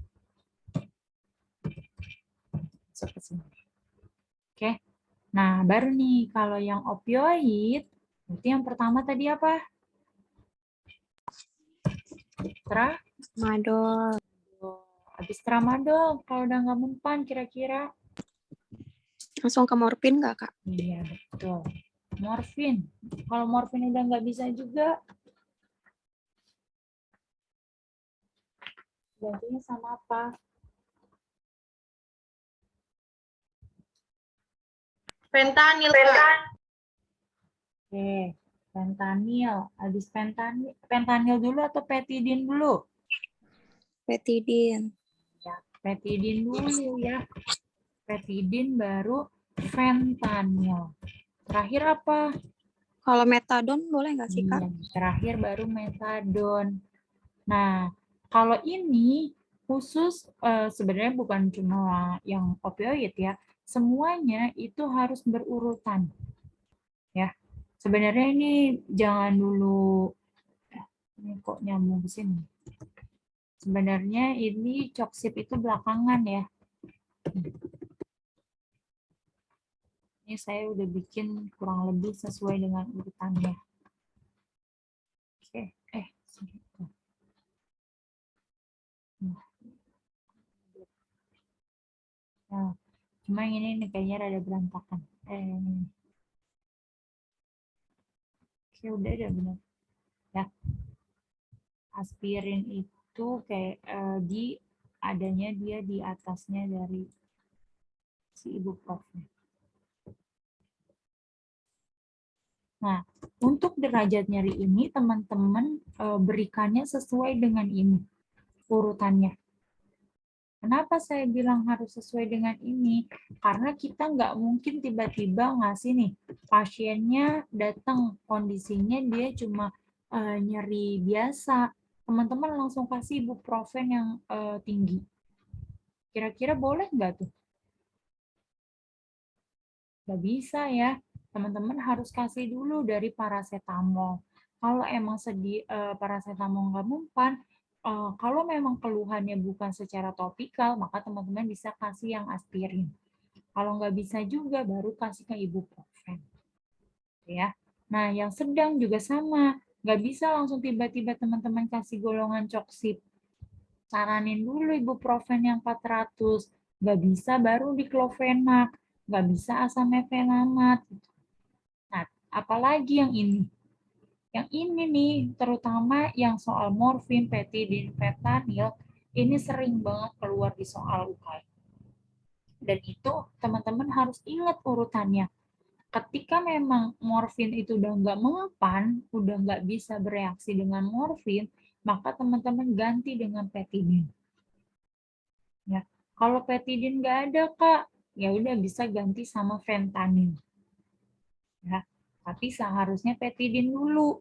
A: Masuk ke sini. Oke. Nah, baru nih kalau yang opioid, berarti yang pertama tadi apa?
B: Tramadol.
A: Habis tramadol, kalau udah nggak mempan kira-kira
B: Langsung ke morfin nggak, Kak?
A: Iya, betul. Morfin. Kalau morfin udah nggak bisa juga, gantinya sama apa?
D: Fentanyl, Kak.
A: Oke, fentanyl. Habis fentanyl dulu atau petidin dulu?
B: Petidin.
A: Ya, petidin dulu ya. Petidin baru fentanyl. Terakhir apa?
B: Kalau metadon boleh nggak sih, Kak?
A: Iya, terakhir baru metadon. Nah, kalau ini khusus sebenarnya bukan cuma yang opioid ya, semuanya itu harus berurutan. Ya, sebenarnya ini jangan dulu, ini kok nyambung ke sini. Sebenarnya ini coksip itu belakangan ya. Ini saya udah bikin kurang lebih sesuai dengan urutannya. Oke, segitu. Nah, cuma yang ini nih kayaknya rada berantakan. Oke, udah benar. Ya, aspirin itu kayak adanya dia di atasnya dari si ibuprofen. Nah, untuk derajat nyeri ini teman-teman berikannya sesuai dengan ini urutannya. Kenapa saya bilang harus sesuai dengan ini? Karena kita nggak mungkin tiba-tiba ngasih nih, pasiennya datang, kondisinya dia cuma nyeri biasa. Teman-teman langsung kasih ibuprofen yang tinggi. Kira-kira boleh nggak tuh? Nggak bisa ya. Teman-teman harus kasih dulu dari paracetamol. Kalau emang paracetamol nggak mempan, kalau memang keluhannya bukan secara topikal, maka teman-teman bisa kasih yang aspirin. Kalau nggak bisa juga, baru kasih ke ibuprofen. Ya. Nah, yang sedang juga sama. Nggak bisa langsung tiba-tiba teman-teman kasih golongan coksip. Saranin dulu ibuprofen yang 400. Nggak bisa baru diclofenac. Nggak bisa asam mefenamat. Nah, apalagi yang ini? Yang ini nih, terutama yang soal morfin, petidin, fentanyl, ini sering banget keluar di soal UKM. Dan itu teman-teman harus ingat urutannya. Ketika memang morfin itu udah nggak mempan, udah nggak bisa bereaksi dengan morfin, maka teman-teman ganti dengan petidin. Ya, kalau petidin nggak ada Kak, ya udah bisa ganti sama fentanyl. Ya, tapi seharusnya petidin dulu.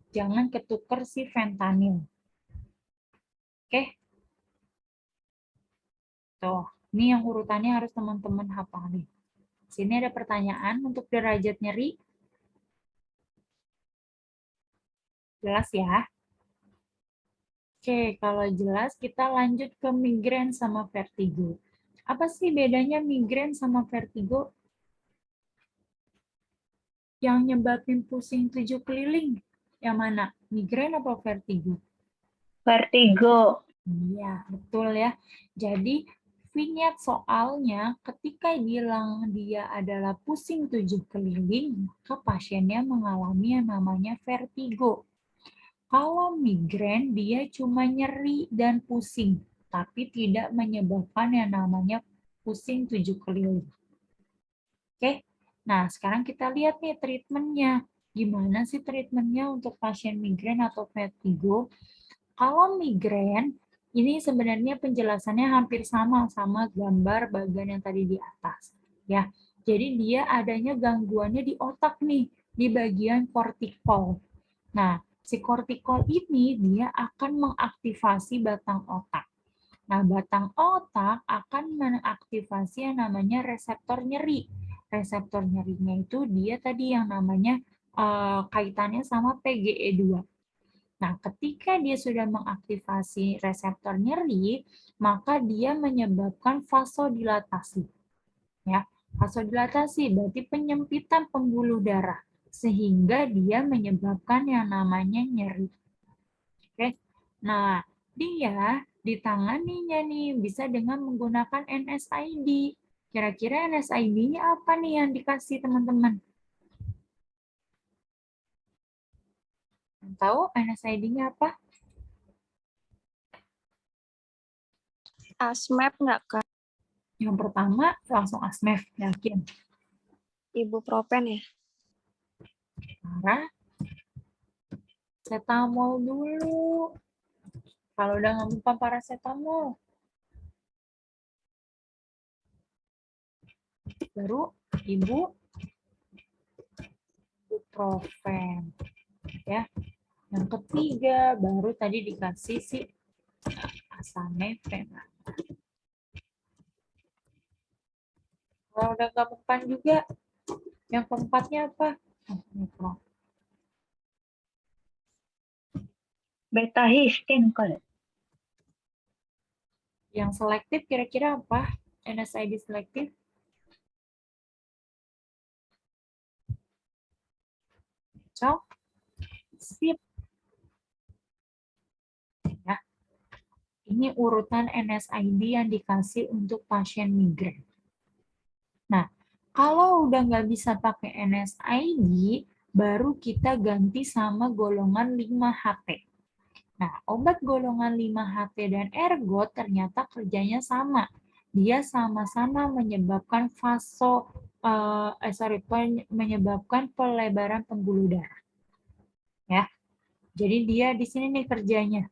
A: Jangan ketuker si fentanyl. Oke? Tuh, ini yang urutannya harus teman-teman hafalin. Sini ada pertanyaan untuk derajat nyeri. Jelas ya? Oke, kalau jelas kita lanjut ke migrain sama vertigo. Apa sih bedanya migrain sama vertigo? Yang nyebabin pusing 7 keliling, yang mana? Migrain atau vertigo?
D: Vertigo.
A: Iya, betul ya. Jadi, vignette soalnya ketika bilang dia adalah pusing 7 keliling, maka pasiennya mengalami yang namanya vertigo. Kalau migrain, dia cuma nyeri dan pusing, tapi tidak menyebabkan yang namanya pusing 7 keliling. Oke, nah sekarang kita lihat nih treatmentnya. Gimana sih treatmentnya untuk pasien migrain atau vertigo? Kalau migrain, ini sebenarnya penjelasannya hampir sama gambar bagian yang tadi di atas. Ya, jadi dia adanya gangguannya di otak nih, di bagian kortikol. Nah, si kortikol ini dia akan mengaktifasi batang otak. Nah, batang otak akan mengaktifasi yang namanya reseptor nyeri. Reseptor nyerinya itu dia tadi yang namanya kaitannya sama PGE2. Nah, ketika dia sudah mengaktifasi reseptor nyeri, maka dia menyebabkan vasodilatasi. Ya, vasodilatasi berarti penyempitan pembuluh darah sehingga dia menyebabkan yang namanya nyeri. Oke. Nah, dia ditanganinya nih bisa dengan menggunakan NSAID. Kira-kira NSID-nya apa nih yang dikasih teman-teman? Tahu NSID-nya apa?
B: ASMAP nggak, Kak?
A: Yang pertama langsung ASMEF, yakin.
B: Ibuprofen ya?
A: Paracetamol dulu. Kalau udah nggak mempan paracetamol. Baru ibuprofen. Ya. Yang ketiga baru tadi dikasih si asamefenan. Kalau udah nggak mempan juga, yang keempatnya apa?
D: Beta histin kali.
A: Yang selektif kira-kira apa? NSID selektif? Cok? Sip. Ya. Ini urutan NSID yang dikasih untuk pasien migrain. Nah, kalau udah nggak bisa pakai NSID, baru kita ganti sama golongan 5HT. Nah, obat golongan 5HT dan ergot ternyata kerjanya sama. Dia sama-sama menyebabkan menyebabkan pelebaran pembuluh darah. Ya. Jadi dia di sini nih kerjanya.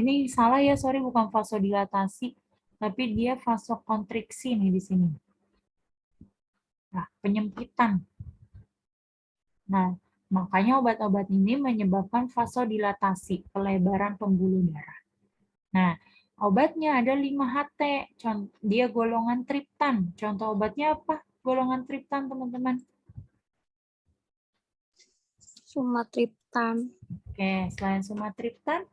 A: Ini salah ya, sorry, bukan vasodilatasi, tapi dia vasokonstriksi nih di sini. Nah, penyempitan. Nah, makanya obat-obat ini menyebabkan vasodilatasi, pelebaran pembuluh darah. Nah, obatnya ada 5HT, dia golongan triptan. Contoh obatnya apa? Golongan triptan, teman-teman.
B: Sumatriptan.
A: Oke, selain sumatriptan,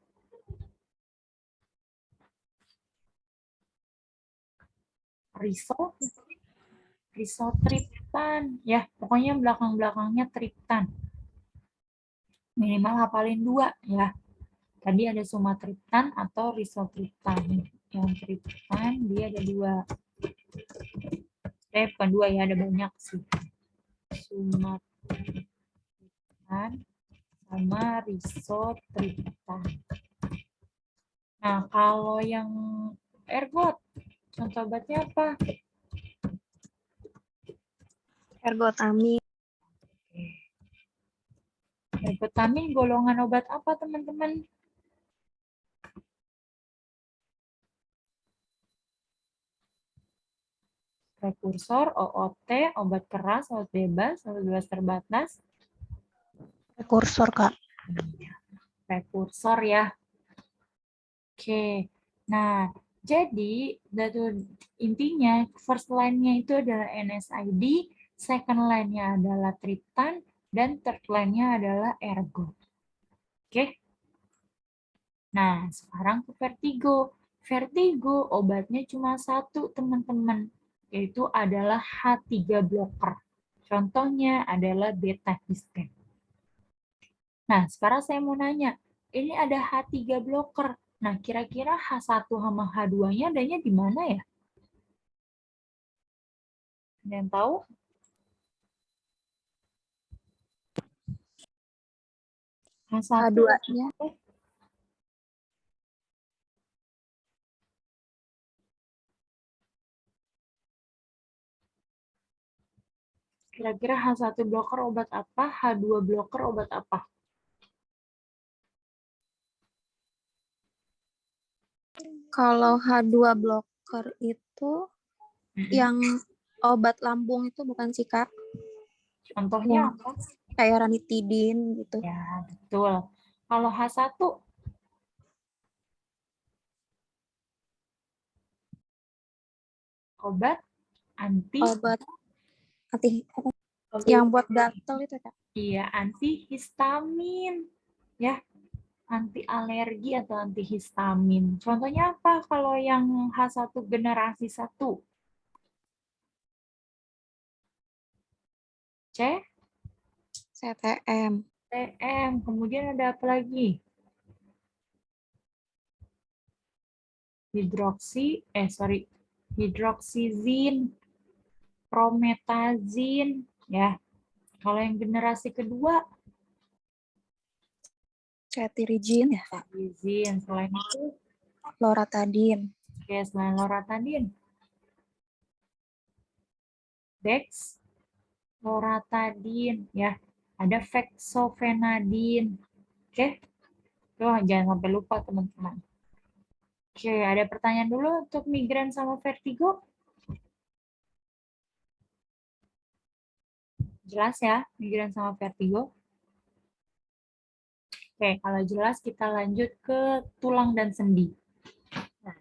A: risotriptan. Ya, pokoknya belakang-belakangnya triptan. Minimal hafalin 2 ya. Tadi ada sumatriptan atau risotriptan. Yang triptan dia ada 2. Bukan 2 ya, ada banyak sih. Sumatriptan sama risotriptan. Nah, kalau yang ergot, contoh obatnya apa?
B: Ergotamin.
A: Ergotamin golongan obat apa, teman-teman? Prekursor, OOT, obat keras, obat bebas terbatas.
B: Prekursor, Kak.
A: Prekursor ya. Oke. Nah, jadi intinya first line-nya itu adalah NSID, second line-nya adalah triptan, dan third line-nya adalah ergot. Oke. Nah, sekarang ke vertigo. Vertigo obatnya cuma satu, teman-teman, yaitu adalah H3 blocker. Contohnya adalah beta histamine. Nah, sekarang saya mau nanya, ini ada H3 blocker. Nah, kira-kira H1 sama H2-nya adanya di mana ya? Ada yang tahu? H1
B: H2-nya.
A: Kira-kira H1 blocker obat apa? H2 blocker obat apa?
B: Kalau H2 blocker itu yang obat lambung itu bukan sih, Kak?
A: Contohnya
B: Yang
A: apa?
B: kayak ranitidin gitu.
A: Ya, betul. Kalau H1, obat
B: Obat yang buat gatal itu, Kak.
A: Iya, antihistamin. Ya, anti alergi atau antihistamin. Contohnya apa kalau yang H1 generasi 1?
B: CTM.
A: TM. Kemudian ada apa lagi? hidroksizin, prometazin, ya. Kalau yang generasi kedua,
B: Cetirizin ya,
A: izin. Selain itu,
B: loratadin,
A: oke, selain loratadin, dex, loratadin, ya. Ada fexofenadin. Oke, tuh jangan sampai lupa teman-teman. Oke, ada pertanyaan dulu untuk migrain sama vertigo? Jelas ya, migrain sama vertigo? Oke, kalau jelas kita lanjut ke tulang dan sendi. Nah,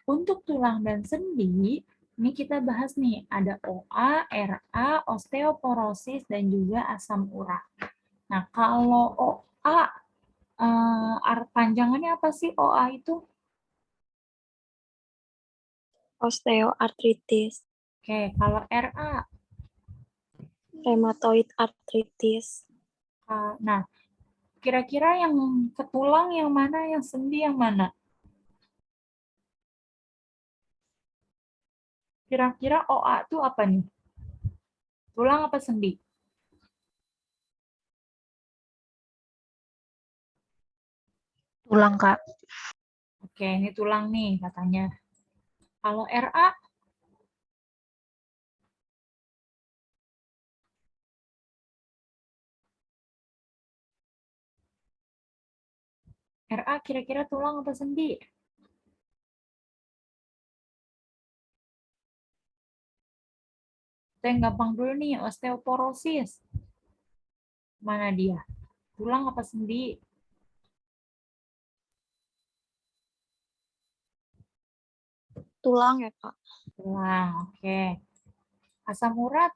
A: untuk tulang dan sendi, ini kita bahas nih, ada OA, RA, osteoporosis, dan juga asam urat. Nah, kalau OA, panjangannya apa sih OA itu?
B: osteoartritis,
A: Oke, kalau RA,
B: rheumatoid arthritis,
A: nah, kira-kira yang ke tulang yang mana, yang sendi yang mana? Kira-kira OA itu apa nih? Tulang apa sendi?
C: Tulang, Kak.
A: Oke, ini tulang nih katanya. Kalau RA, RA kira-kira tulang apa sendi? Kita yang gampang dulu nih, osteoporosis. Mana dia? Tulang apa sendi?
B: tulang ya Kak,
A: Tulang, oke. Asam urat,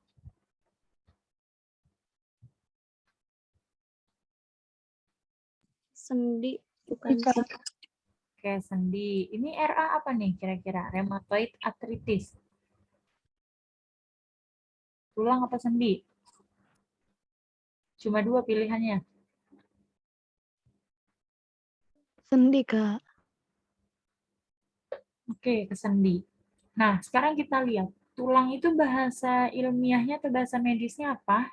B: sendi bukan sih,
A: oke, sendi. Ini RA apa nih kira-kira? Rheumatoid arthritis. Tulang apa sendi? Cuma dua pilihannya.
C: Sendi, Kak.
A: Oke, ke sendi. Nah, sekarang kita lihat. Tulang itu bahasa ilmiahnya atau bahasa medisnya apa?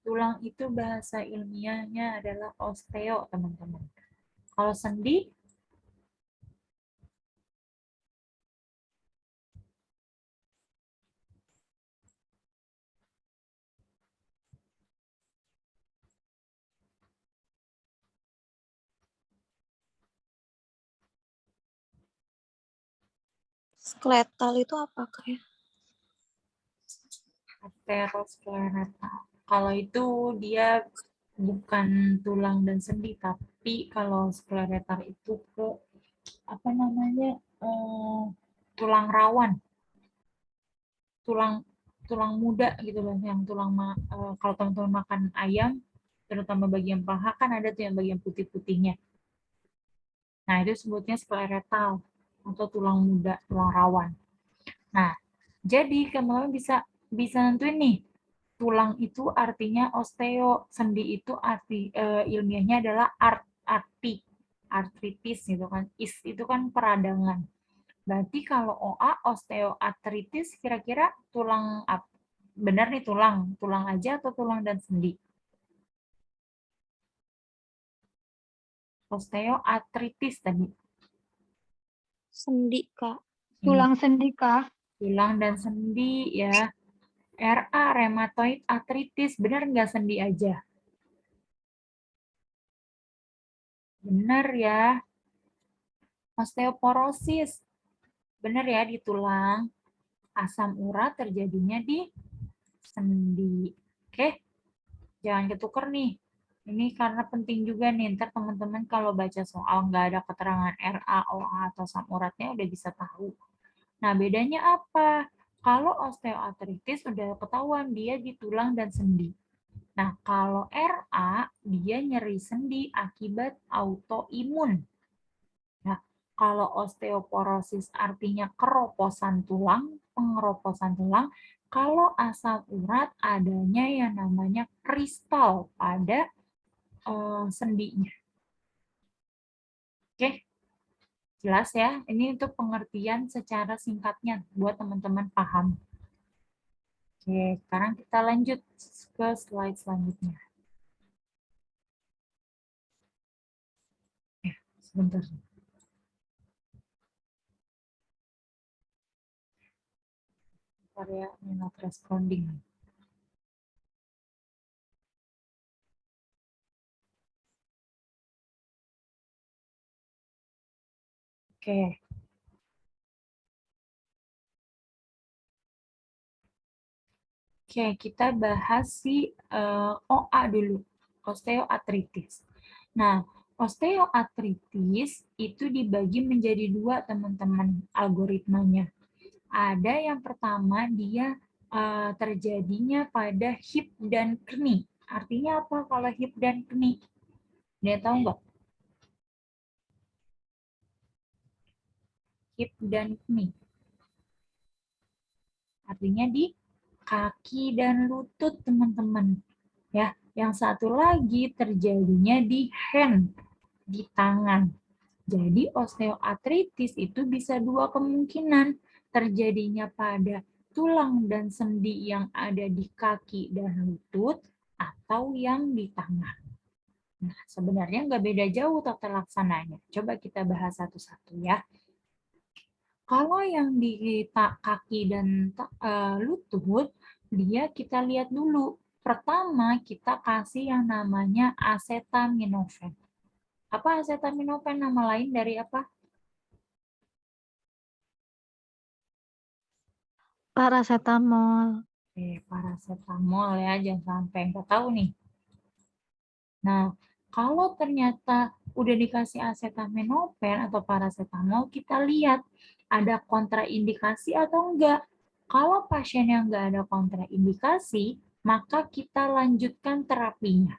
A: Tulang itu bahasa ilmiahnya adalah osteo, teman-teman. Kalau sendi,
B: skeletal itu apa Kak ya?
A: aterosklerotal. Kalau itu dia bukan tulang dan sendi, tapi kalau sklerotal itu ke apa namanya, tulang rawan, tulang tulang muda gitu loh, yang kalau teman-teman makan ayam, terutama bagian paha kan ada tuh yang bagian putih-putihnya. Nah itu sebutnya sklerotal atau tulang muda, tulang rawan. Nah jadi teman-teman bisa bisa nentuin nih, tulang itu artinya osteo, sendi itu ilmiahnya adalah artritis gitu kan. Itu kan peradangan. Berarti kalau OA, osteoartritis, kira-kira tulang benar nih, tulang aja atau tulang dan sendi? Osteoartritis tadi.
B: Sendi Kak,
D: Tulang sendi kah?
A: Tulang dan sendi ya. RA, rheumatoid arthritis, benar nggak sendi aja? Benar ya. Osteoporosis, benar ya di tulang. Asam urat terjadinya di sendi. Oke, jangan ketuker nih. Ini karena penting juga nih, ntar teman-teman kalau baca soal nggak ada keterangan RA, OA, atau asam uratnya udah bisa tahu. Nah, bedanya apa? Kalau osteoartritis udah ketahuan dia di tulang dan sendi. Nah, kalau RA dia nyeri sendi akibat autoimun. Nah, kalau osteoporosis artinya keroposan tulang, pengeroposan tulang kalau asam urat adanya yang namanya kristal pada sendinya. Oke, jelas ya? Ini untuk pengertian secara singkatnya buat teman-teman paham. Oke, sekarang kita lanjut ke slide selanjutnya. Sebentar. Bentar ya, ini not responding. Oke. Oke, kita bahas si OA dulu, osteoartritis. Nah, osteoartritis itu dibagi menjadi dua, teman-teman, algoritmanya. Ada yang pertama, dia terjadinya pada hip dan knie. Artinya apa kalau hip dan knie? Dia tahu nggak? Hip dan knie. Artinya di kaki dan lutut, teman-teman. Ya, yang satu lagi terjadinya di hand, di tangan. Jadi osteoartritis itu bisa dua kemungkinan, terjadinya pada tulang dan sendi yang ada di kaki dan lutut atau yang di tangan. Nah, sebenarnya nggak beda jauh tata laksananya. Coba kita bahas satu-satu ya. Kalau yang di kaki dan lutut, dia kita lihat dulu. Pertama, kita kasih yang namanya acetaminophen. Apa acetaminophen? Nama lain dari apa?
B: Paracetamol.
A: Paracetamol ya, jangan sampai nggak tahu nih. Nah, kalau ternyata udah dikasih acetaminophen atau paracetamol, kita lihat ada kontraindikasi atau enggak. Kalau pasien yang enggak ada kontraindikasi, maka kita lanjutkan terapinya.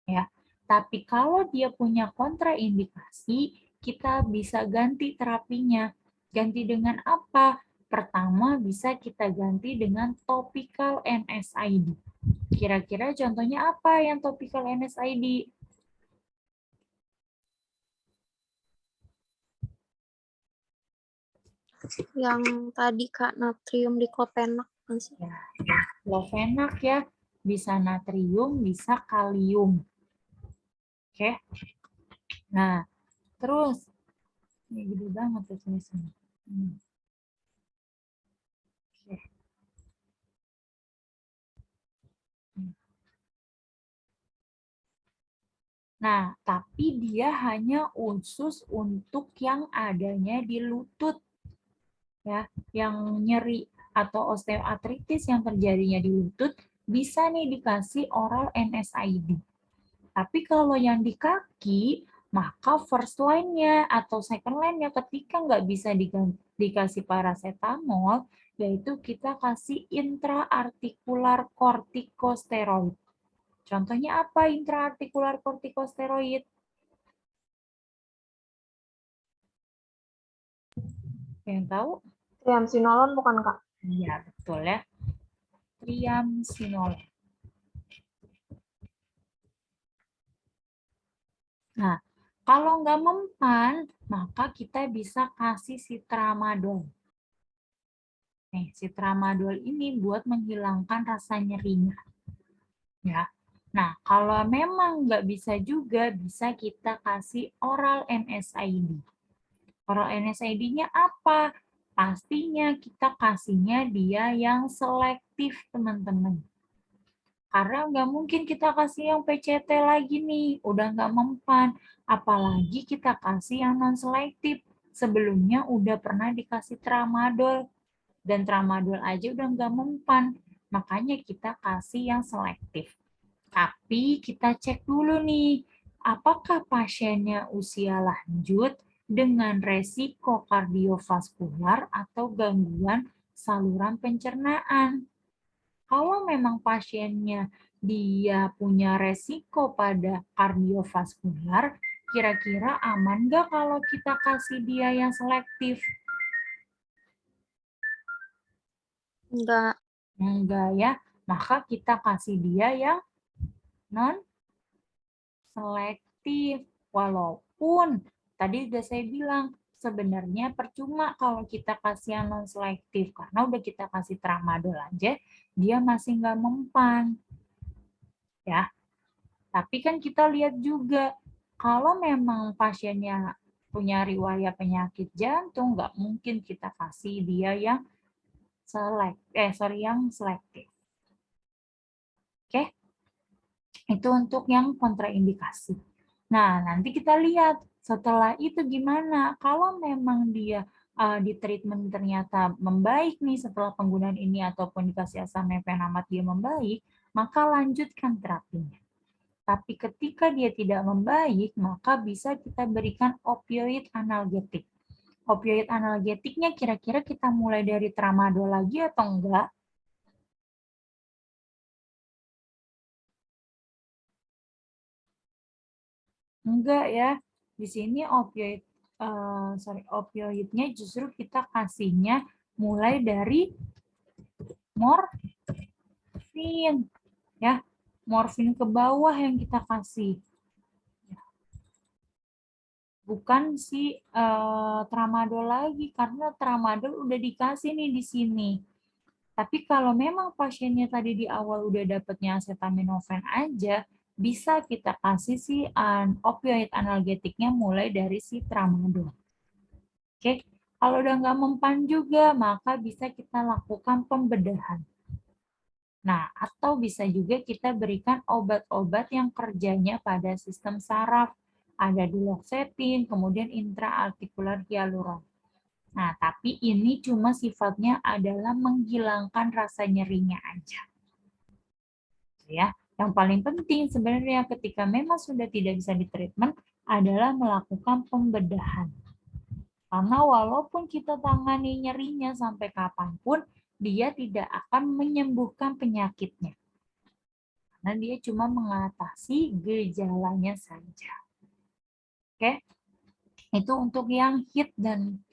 A: Ya. Tapi kalau dia punya kontraindikasi, kita bisa ganti terapinya. Ganti dengan apa? Pertama, bisa kita ganti dengan topical NSAID. Kira-kira contohnya apa yang topical NSAID?
B: Yang tadi Kak, natrium diklopenak.
A: Ya, Lovenox ya, bisa natrium, bisa kalium. Oke. Nah, terus ini gede banget tuh tulisannya. Oke. Nah, tapi dia hanya khusus untuk yang adanya di lutut. Ya, yang nyeri atau osteoartritis yang terjadinya di lutut bisa nih dikasih oral NSAID. Tapi kalau yang di kaki, maka first line-nya atau second line-nya ketika nggak bisa dikasih paracetamol, yaitu kita kasih intraartikular kortikosteroid. Contohnya apa intraartikular kortikosteroid? Yang tahu?
E: Triamcinolon bukan, Kak?
A: Iya, betul ya. Triamcinolon. Nah, kalau nggak mempan, maka kita bisa kasih si tramadol. Nih, si tramadol ini buat menghilangkan rasa nyerinya. Ya. Nah, kalau memang nggak bisa juga, bisa kita kasih oral NSAID. Oral NSAID-nya apa? Pastinya kita kasihnya dia yang selektif, teman-teman. Karena nggak mungkin kita kasih yang PCT lagi nih, udah nggak mempan. Apalagi kita kasih yang non-selektif. Sebelumnya udah pernah dikasih tramadol, dan tramadol aja udah nggak mempan. Makanya kita kasih yang selektif. Tapi kita cek dulu nih, apakah pasiennya usia lanjut dengan resiko kardiovaskular atau gangguan saluran pencernaan. Kalau memang pasiennya dia punya resiko pada kardiovaskular, kira-kira aman nggak kalau kita kasih dia yang selektif?
B: Enggak.
A: Enggak ya. Maka kita kasih dia yang non-selektif. Walaupun tadi udah saya bilang, sebenarnya percuma kalau kita kasih yang non-selektif. Karena udah kita kasih tramadol aja, dia masih nggak mempan. Ya, tapi kan kita lihat juga, kalau memang pasiennya punya riwayat penyakit jantung, nggak mungkin kita kasih dia yang selektif. Oke, itu untuk yang kontraindikasi. Nah, nanti kita lihat setelah itu gimana. Kalau memang dia di treatment ternyata membaik nih setelah penggunaan ini ataupun dikasih asam mefenamat dia membaik, maka lanjutkan terapinya. Tapi ketika dia tidak membaik, maka bisa kita berikan opioid analgetik. Opioid analgetiknya kira-kira kita mulai dari tramadol lagi atau enggak? Enggak ya. Di sini opioidnya justru kita kasihnya mulai dari morfin. Ya, morfin ke bawah yang kita kasih. Bukan si tramadol lagi, karena tramadol udah dikasih nih di sini. Tapi kalau memang pasiennya tadi di awal udah dapatnya acetaminophen aja, bisa kita kasih si opioid analgetiknya mulai dari si tramadol. Oke, kalau udah nggak mempan juga, maka bisa kita lakukan pembedahan. Nah, atau bisa juga kita berikan obat-obat yang kerjanya pada sistem saraf. Ada duloxetin, kemudian intraartikular hyaluron. Nah, tapi ini cuma sifatnya adalah menghilangkan rasa nyerinya aja. Ya, yang paling penting sebenarnya ketika memang sudah tidak bisa ditreatment adalah melakukan pembedahan. Karena walaupun kita tangani nyerinya sampai kapanpun, dia tidak akan menyembuhkan penyakitnya. Karena dia cuma mengatasi gejalanya saja. Oke? Itu untuk yang hip dan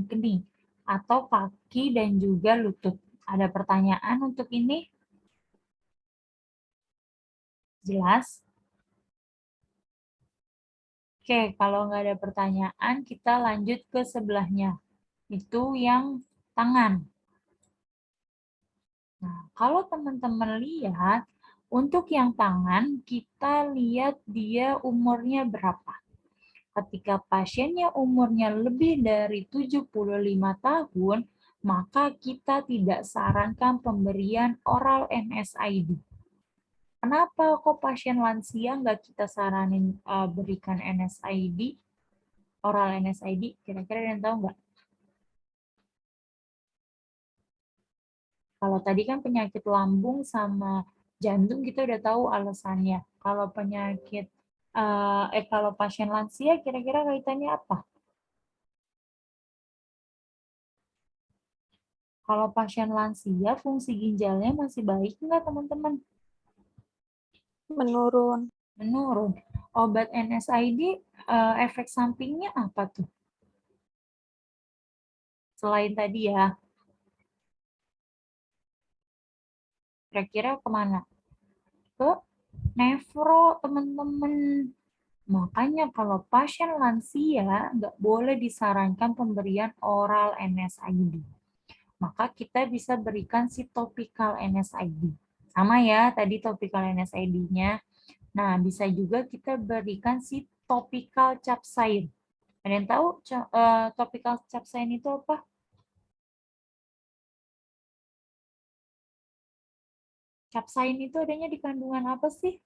A: keni atau kaki dan juga lutut. Ada pertanyaan untuk ini? Jelas? Oke, kalau nggak ada pertanyaan, kita lanjut ke sebelahnya. Itu yang tangan. Nah, kalau teman-teman lihat, untuk yang tangan, kita lihat dia umurnya berapa. Ketika pasiennya umurnya lebih dari 75 tahun, maka kita tidak sarankan pemberian oral NSAID. Kenapa kok pasien lansia nggak kita saranin berikan NSAID, oral NSAID? Kira-kira ada yang tahu nggak? Kalau tadi kan penyakit lambung sama jantung kita udah tahu alasannya. Kalau kalau pasien lansia kira-kira kaitannya apa? Kalau pasien lansia, fungsi ginjalnya masih baik nggak, teman-teman?
B: Menurun.
A: Menurun. Obat NSAID, efek sampingnya apa tuh? Selain tadi ya. Kira-kira kemana? Ke nefro, teman-teman. Makanya kalau pasien lansia, nggak boleh disarankan pemberian oral NSAID. Maka kita bisa berikan si topical NSAID. Sama ya, tadi topical NSAID-nya. Nah, bisa juga kita berikan si topical capsaicin. Ada yang tahu topical capsaicin itu apa? Capsaicin itu adanya di kandungan apa sih?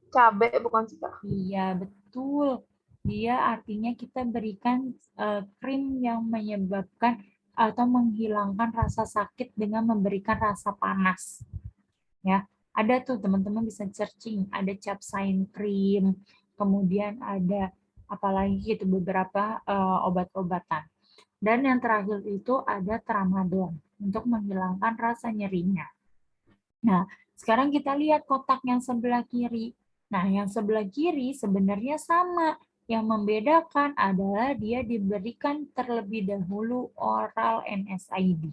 E: Cabe bukan sih, Kak?
A: Iya, betul. Dia artinya kita berikan krim yang menyebabkan atau menghilangkan rasa sakit dengan memberikan rasa panas. Ya, ada tuh teman-teman bisa searching, ada capsaicin cream, kemudian ada apalagi gitu beberapa obat-obatan. Dan yang terakhir itu ada tramadol untuk menghilangkan rasa nyerinya. Nah, sekarang kita lihat kotak yang sebelah kiri. Nah, yang sebelah kiri sebenarnya sama. Yang membedakan adalah dia diberikan terlebih dahulu oral NSAID.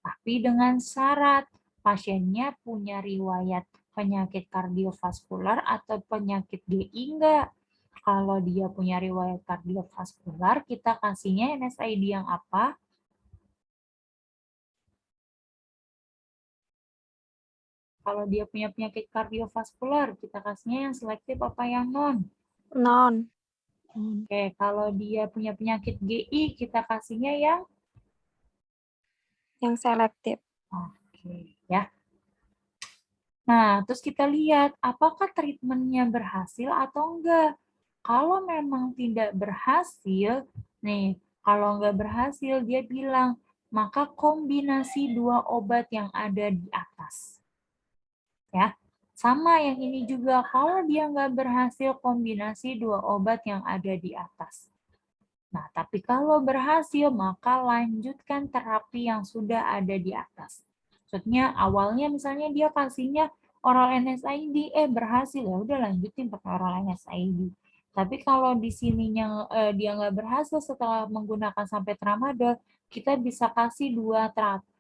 A: Tapi dengan syarat pasiennya punya riwayat penyakit kardiovaskular atau penyakit GI enggak. Kalau dia punya riwayat kardiovaskular, kita kasihnya NSAID yang apa? Kalau dia punya penyakit kardiovaskular, kita kasihnya yang selektif apa yang non?
B: Non.
A: Oke, kalau dia punya penyakit GI, kita kasihnya
B: Yang selektif.
A: Oke, ya. Nah, terus kita lihat apakah treatmentnya berhasil atau enggak. Kalau memang tidak berhasil, nih, kalau enggak berhasil, dia bilang, maka kombinasi 2 obat yang ada di atas. Ya, sama yang ini juga, kalau dia enggak berhasil, kombinasi 2 obat yang ada di atas. Nah, tapi kalau berhasil, maka lanjutkan terapi yang sudah ada di atas. Maksudnya awalnya misalnya dia kasihnya oral NSAID, berhasil, ya udah lanjutin pakai oral NSAID. Tapi kalau di sininya dia nggak berhasil setelah menggunakan sampai tramadol, kita bisa kasih 2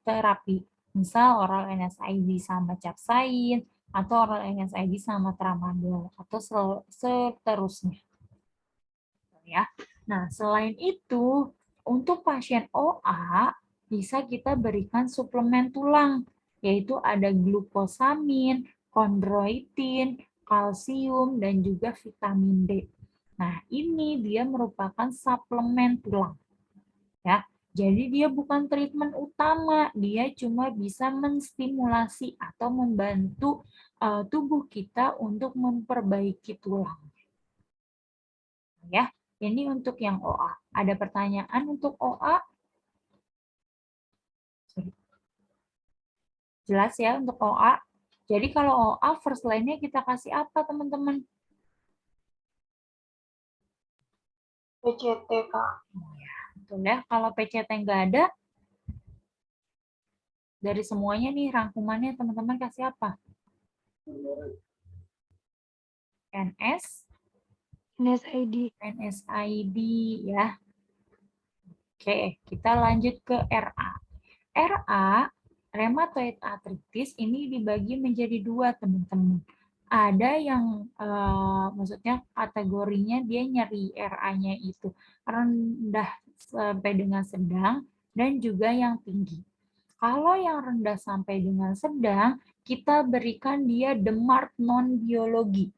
A: terapi. Misal oral NSAID sama capsaicin, atau oral NSAID sama tramadol, atau seterusnya. Ya. Nah, selain itu, untuk pasien OA, bisa kita berikan suplemen tulang, yaitu ada glukosamin, kondroitin, kalsium, dan juga vitamin D. Nah, ini dia merupakan suplemen tulang. Ya, jadi dia bukan treatment utama, dia cuma bisa menstimulasi atau membantu tubuh kita untuk memperbaiki tulang. Ya, ini untuk yang OA. Ada pertanyaan untuk OA? Jelas ya untuk OA. Jadi kalau OA first line-nya kita kasih apa, teman-teman?
E: PCT, Kak.
A: Betul ya. Kalau PCT nggak ada, dari semuanya nih rangkumannya teman-teman kasih apa? NS,
D: NSAID.
A: NSAID ya. Oke, kita lanjut ke RA. RA, rheumatoid arthritis, ini dibagi menjadi 2, teman-teman. Ada yang maksudnya kategorinya dia nyeri RA-nya itu rendah sampai dengan sedang dan juga yang tinggi. Kalau yang rendah sampai dengan sedang, kita berikan dia DMARD non-biologi.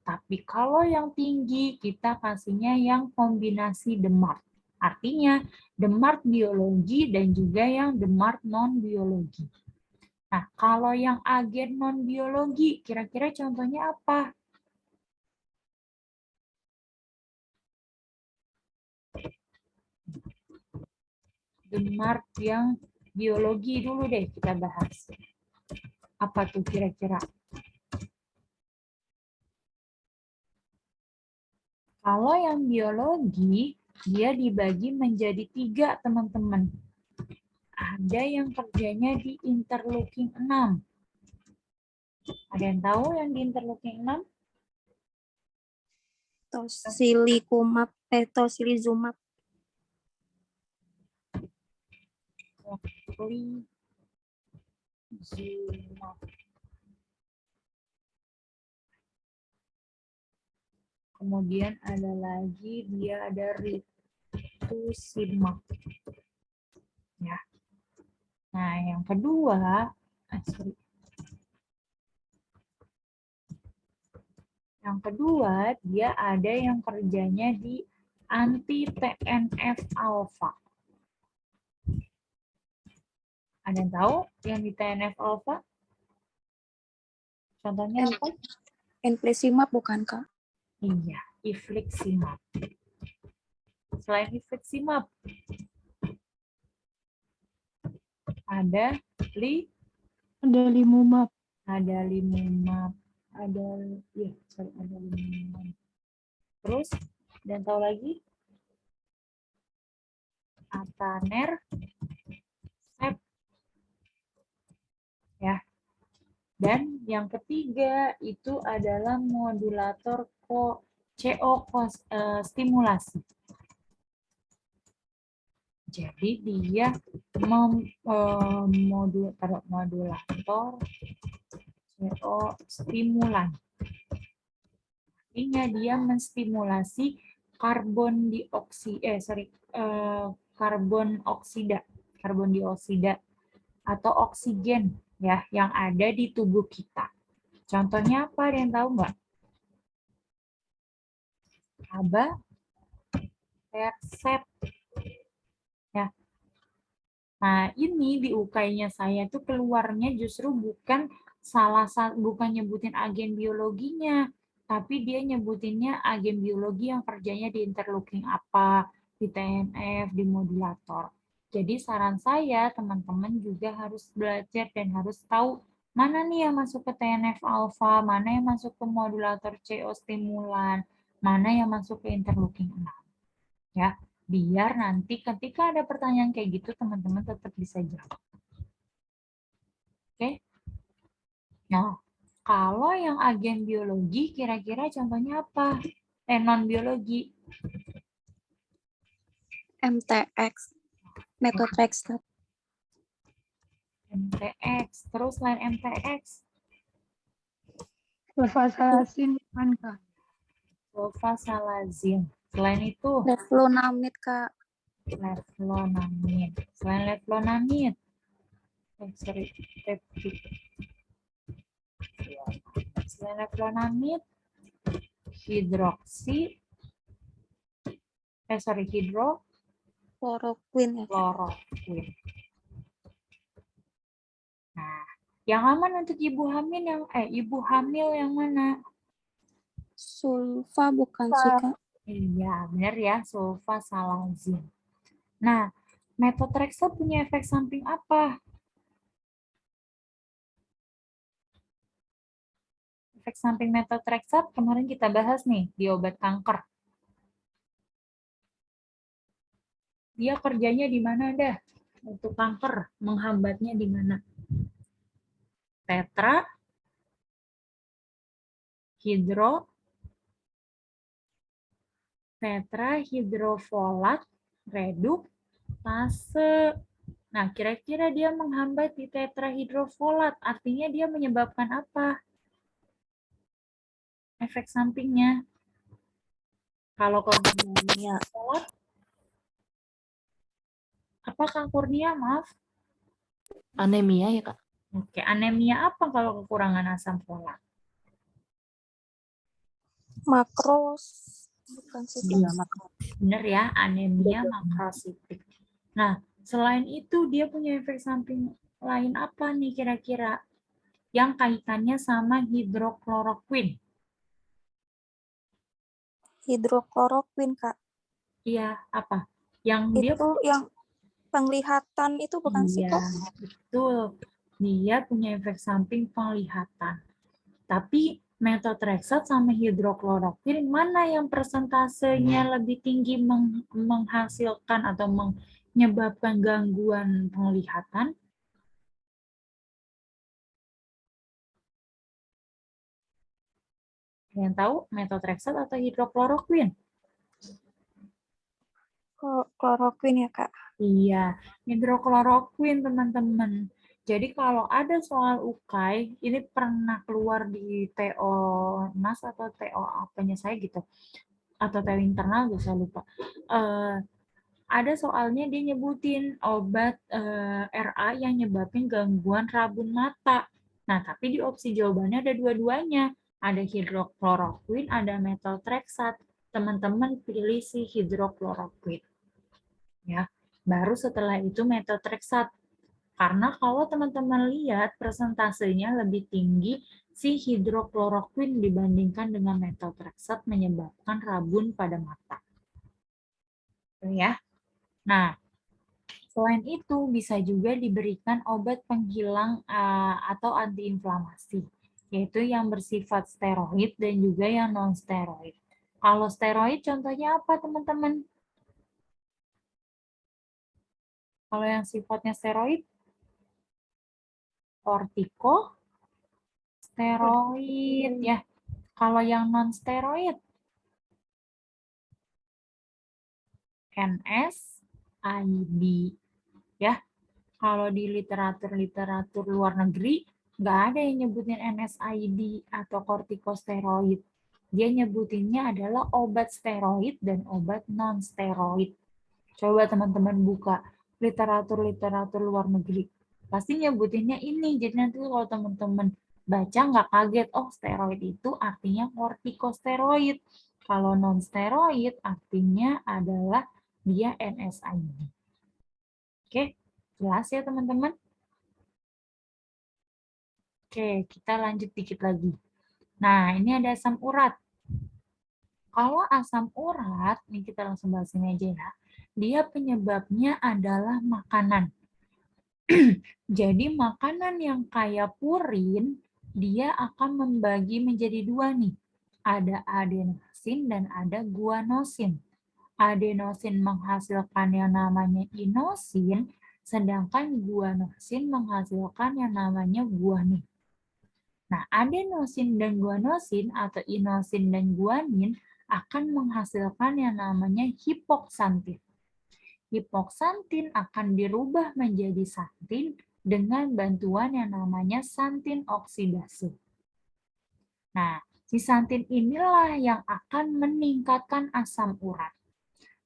A: Tapi kalau yang tinggi, kita kasihnya yang kombinasi DMARD. Artinya, DMARD biologi dan juga yang DMARD non-biologi. Nah, kalau yang agen non-biologi, kira-kira contohnya apa? DMARD yang biologi dulu deh kita bahas. Apa tuh kira-kira? Kalau yang biologi, dia dibagi menjadi 3, teman-teman. Ada yang kerjanya di interleukin 6. Ada yang tahu yang di interleukin 6?
B: Tocilizumab. Tocilizumab.
A: Kemudian ada lagi, dia ada rituximab. Ya. Nah, yang kedua, yang kedua, dia ada yang kerjanya di anti TNF alpha. Ada yang tahu yang di TNF alpha? Contohnya apa?
B: Infliximab bukan, Kak?
A: Iya, infliximab. Selain infliximab, ada
D: Adalimumab.
A: ada limumab, ada limumab. Terus, dan tahu lagi? Atanercept. Ya. Dan yang ketiga itu adalah modulator CO stimulasi. Jadi dia modulator CO stimulan. Artinya dia menstimulasi karbon dioksida atau oksigen ya yang ada di tubuh kita. Contohnya apa? Ada yang tahu nggak? Aba, resep. Ya. Nah, ini di UKI-nya saya tuh keluarnya justru bukan bukan nyebutin agen biologinya, tapi dia nyebutinnya agen biologi yang kerjanya di interleukin apa, di TNF, di modulator. Jadi saran saya teman-teman juga harus belajar dan harus tahu mana nih yang masuk ke TNF alfa, mana yang masuk ke modulator CO stimulan, mana yang masuk ke interleukin 6. Ya, biar nanti ketika ada pertanyaan kayak gitu teman-teman tetap bisa jawab. Oke? Nah, kalau yang agen biologi kira-kira contohnya apa? Non biologi.
B: MTX, methotrexate,
A: MTX, terus selain MTX,
D: Sulfasalazin kan Kak?
A: sulfasalazin. Selain itu,
B: leflunomid Kak,
A: leflunomid. Selain leflunomid, selain leflunomid,
B: chloroquine ya.
A: hidrokloroquin. Nah, yang aman untuk ibu hamil yang mana?
B: Sulfa bukan sih Kak?
A: Iya, benar ya, sulfasalazin. Nah, methotrexate punya efek samping apa? Efek samping methotrexate kemarin kita bahas nih di obat kanker. Dia kerjanya di mana dah? Untuk kanker, menghambatnya di mana? Tetrahidrofolat reduktase. Nah, kira-kira dia menghambat di tetrahidrofolat, artinya dia menyebabkan apa? Efek sampingnya. Kalau kurnia, apa Kak Kurnia? Maaf.
C: Anemia ya, Kak?
A: Oke, anemia apa kalau kekurangan asam folat?
B: Makros, bukan sih Kak?
C: Iya, makro.
A: Benar ya, anemia makrositik. Nah, selain itu dia punya efek samping lain apa nih kira-kira? Yang kaitannya sama hidrokloroquine.
B: Hidrokloroquine Kak.
A: Iya, apa? Yang dia
B: Itu yang penglihatan itu bukan sih
A: iya,
B: Kak?
A: betul. Dia punya efek samping penglihatan. Tapi methotrexate sama hidrokloroquine mana yang persentasenya lebih tinggi menghasilkan atau menyebabkan gangguan penglihatan? Yang tahu methotrexate atau hidrokloroquine?
B: Kloroquine ya Kak.
A: Iya, hidrokloroquine teman-teman. Jadi kalau ada soal UKAI, ini pernah keluar di TO NAS atau TO apanya saya gitu, atau TO internal, saya lupa. Ada soalnya dia nyebutin obat RA yang nyebabin gangguan rabun mata. Nah, tapi di opsi jawabannya ada dua-duanya. Ada hidrokloroquine, ada methotrexate. Teman-teman pilih si hidrokloroquine. Ya, baru setelah itu methotrexate. Karena kalau teman-teman lihat persentasenya lebih tinggi si hidrokloroquine dibandingkan dengan methotrexate menyebabkan rabun pada mata. Ya. Nah, selain itu bisa juga diberikan obat penghilang atau antiinflamasi, yaitu yang bersifat steroid dan juga yang non steroid. Kalau steroid contohnya apa teman-teman? Kalau yang sifatnya steroid, kortikosteroid ya. Kalau yang non steroid, NSAID. Ya, kalau di literatur luar negeri, nggak ada yang nyebutin NSAID atau kortikosteroid. Dia nyebutinnya adalah obat steroid dan obat non-steroid. Coba teman-teman buka literatur luar negeri. Pasti nyebutinnya ini. Jadi nanti kalau teman-teman baca nggak kaget, oh steroid itu artinya kortikosteroid. Kalau non-steroid artinya adalah dia NSAID. Oke, jelas ya teman-teman? Oke, kita lanjut dikit lagi. Nah, ini ada asam urat. Kalau asam urat, ini kita langsung bahas ini aja ya. Dia penyebabnya adalah makanan. Jadi makanan yang kaya purin, dia akan membagi menjadi dua nih. Ada adenosin dan ada guanosin. Adenosin menghasilkan yang namanya inosin, sedangkan guanosin menghasilkan yang namanya guanin. Nah, adenosin dan guanosin atau inosin dan guanin akan menghasilkan yang namanya hipoksantin. Hipoksantin akan dirubah menjadi santin dengan bantuan yang namanya santin oksidase. Nah, si santin inilah yang akan meningkatkan asam urat.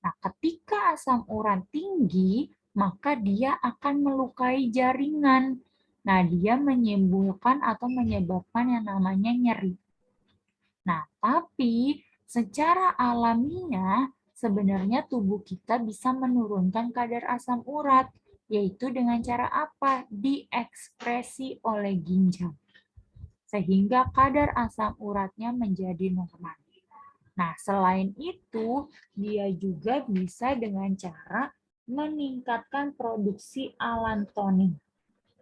A: Nah, ketika asam urat tinggi, maka dia akan melukai jaringan. Nah, dia menimbulkan atau menyebabkan yang namanya nyeri. Nah, tapi secara alamiah, sebenarnya tubuh kita bisa menurunkan kadar asam urat, yaitu dengan cara apa? Diekspresi oleh ginjal. Sehingga kadar asam uratnya menjadi normal. Nah, selain itu, dia juga bisa dengan cara meningkatkan produksi alantonin.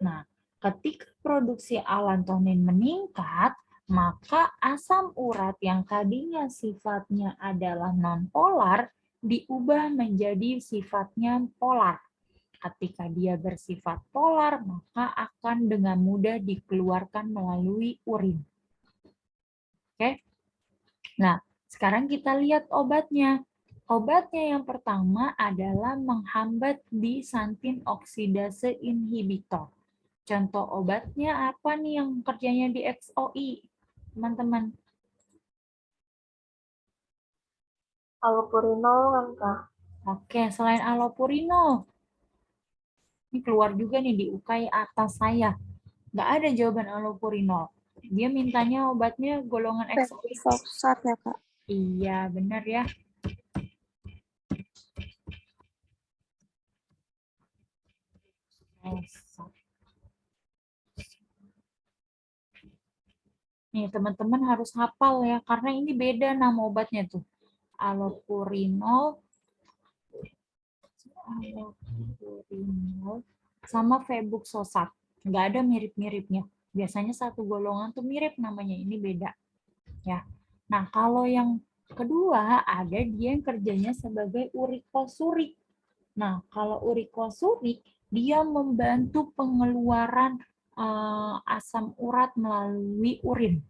A: Nah, ketika produksi alantonin meningkat, maka asam urat yang tadinya sifatnya adalah non-polar diubah menjadi sifatnya polar. Ketika dia bersifat polar, maka akan dengan mudah dikeluarkan melalui urin. Oke. Nah, sekarang kita lihat obatnya. Obatnya yang pertama adalah menghambat di santin oksidase inhibitor. Contoh obatnya apa nih yang kerjanya di XOI, teman-teman?
E: Allopurinol kan, Kak?
A: Oke, selain allopurinol. Ini keluar juga nih di UKAI atas saya. Nggak ada jawaban allopurinol. Dia mintanya obatnya golongan XOI.
B: Foksat ya, Kak.
A: Iya, benar ya. Nih, teman-teman harus hafal ya, karena ini beda nama obatnya tuh. Allopurinol sama febuxosat. Nggak ada mirip-miripnya. Biasanya satu golongan tuh mirip namanya, ini beda. Ya. Nah, kalau yang kedua ada dia yang kerjanya sebagai urikosurik. Nah, kalau urikosurik dia membantu pengeluaran asam urat melalui urin.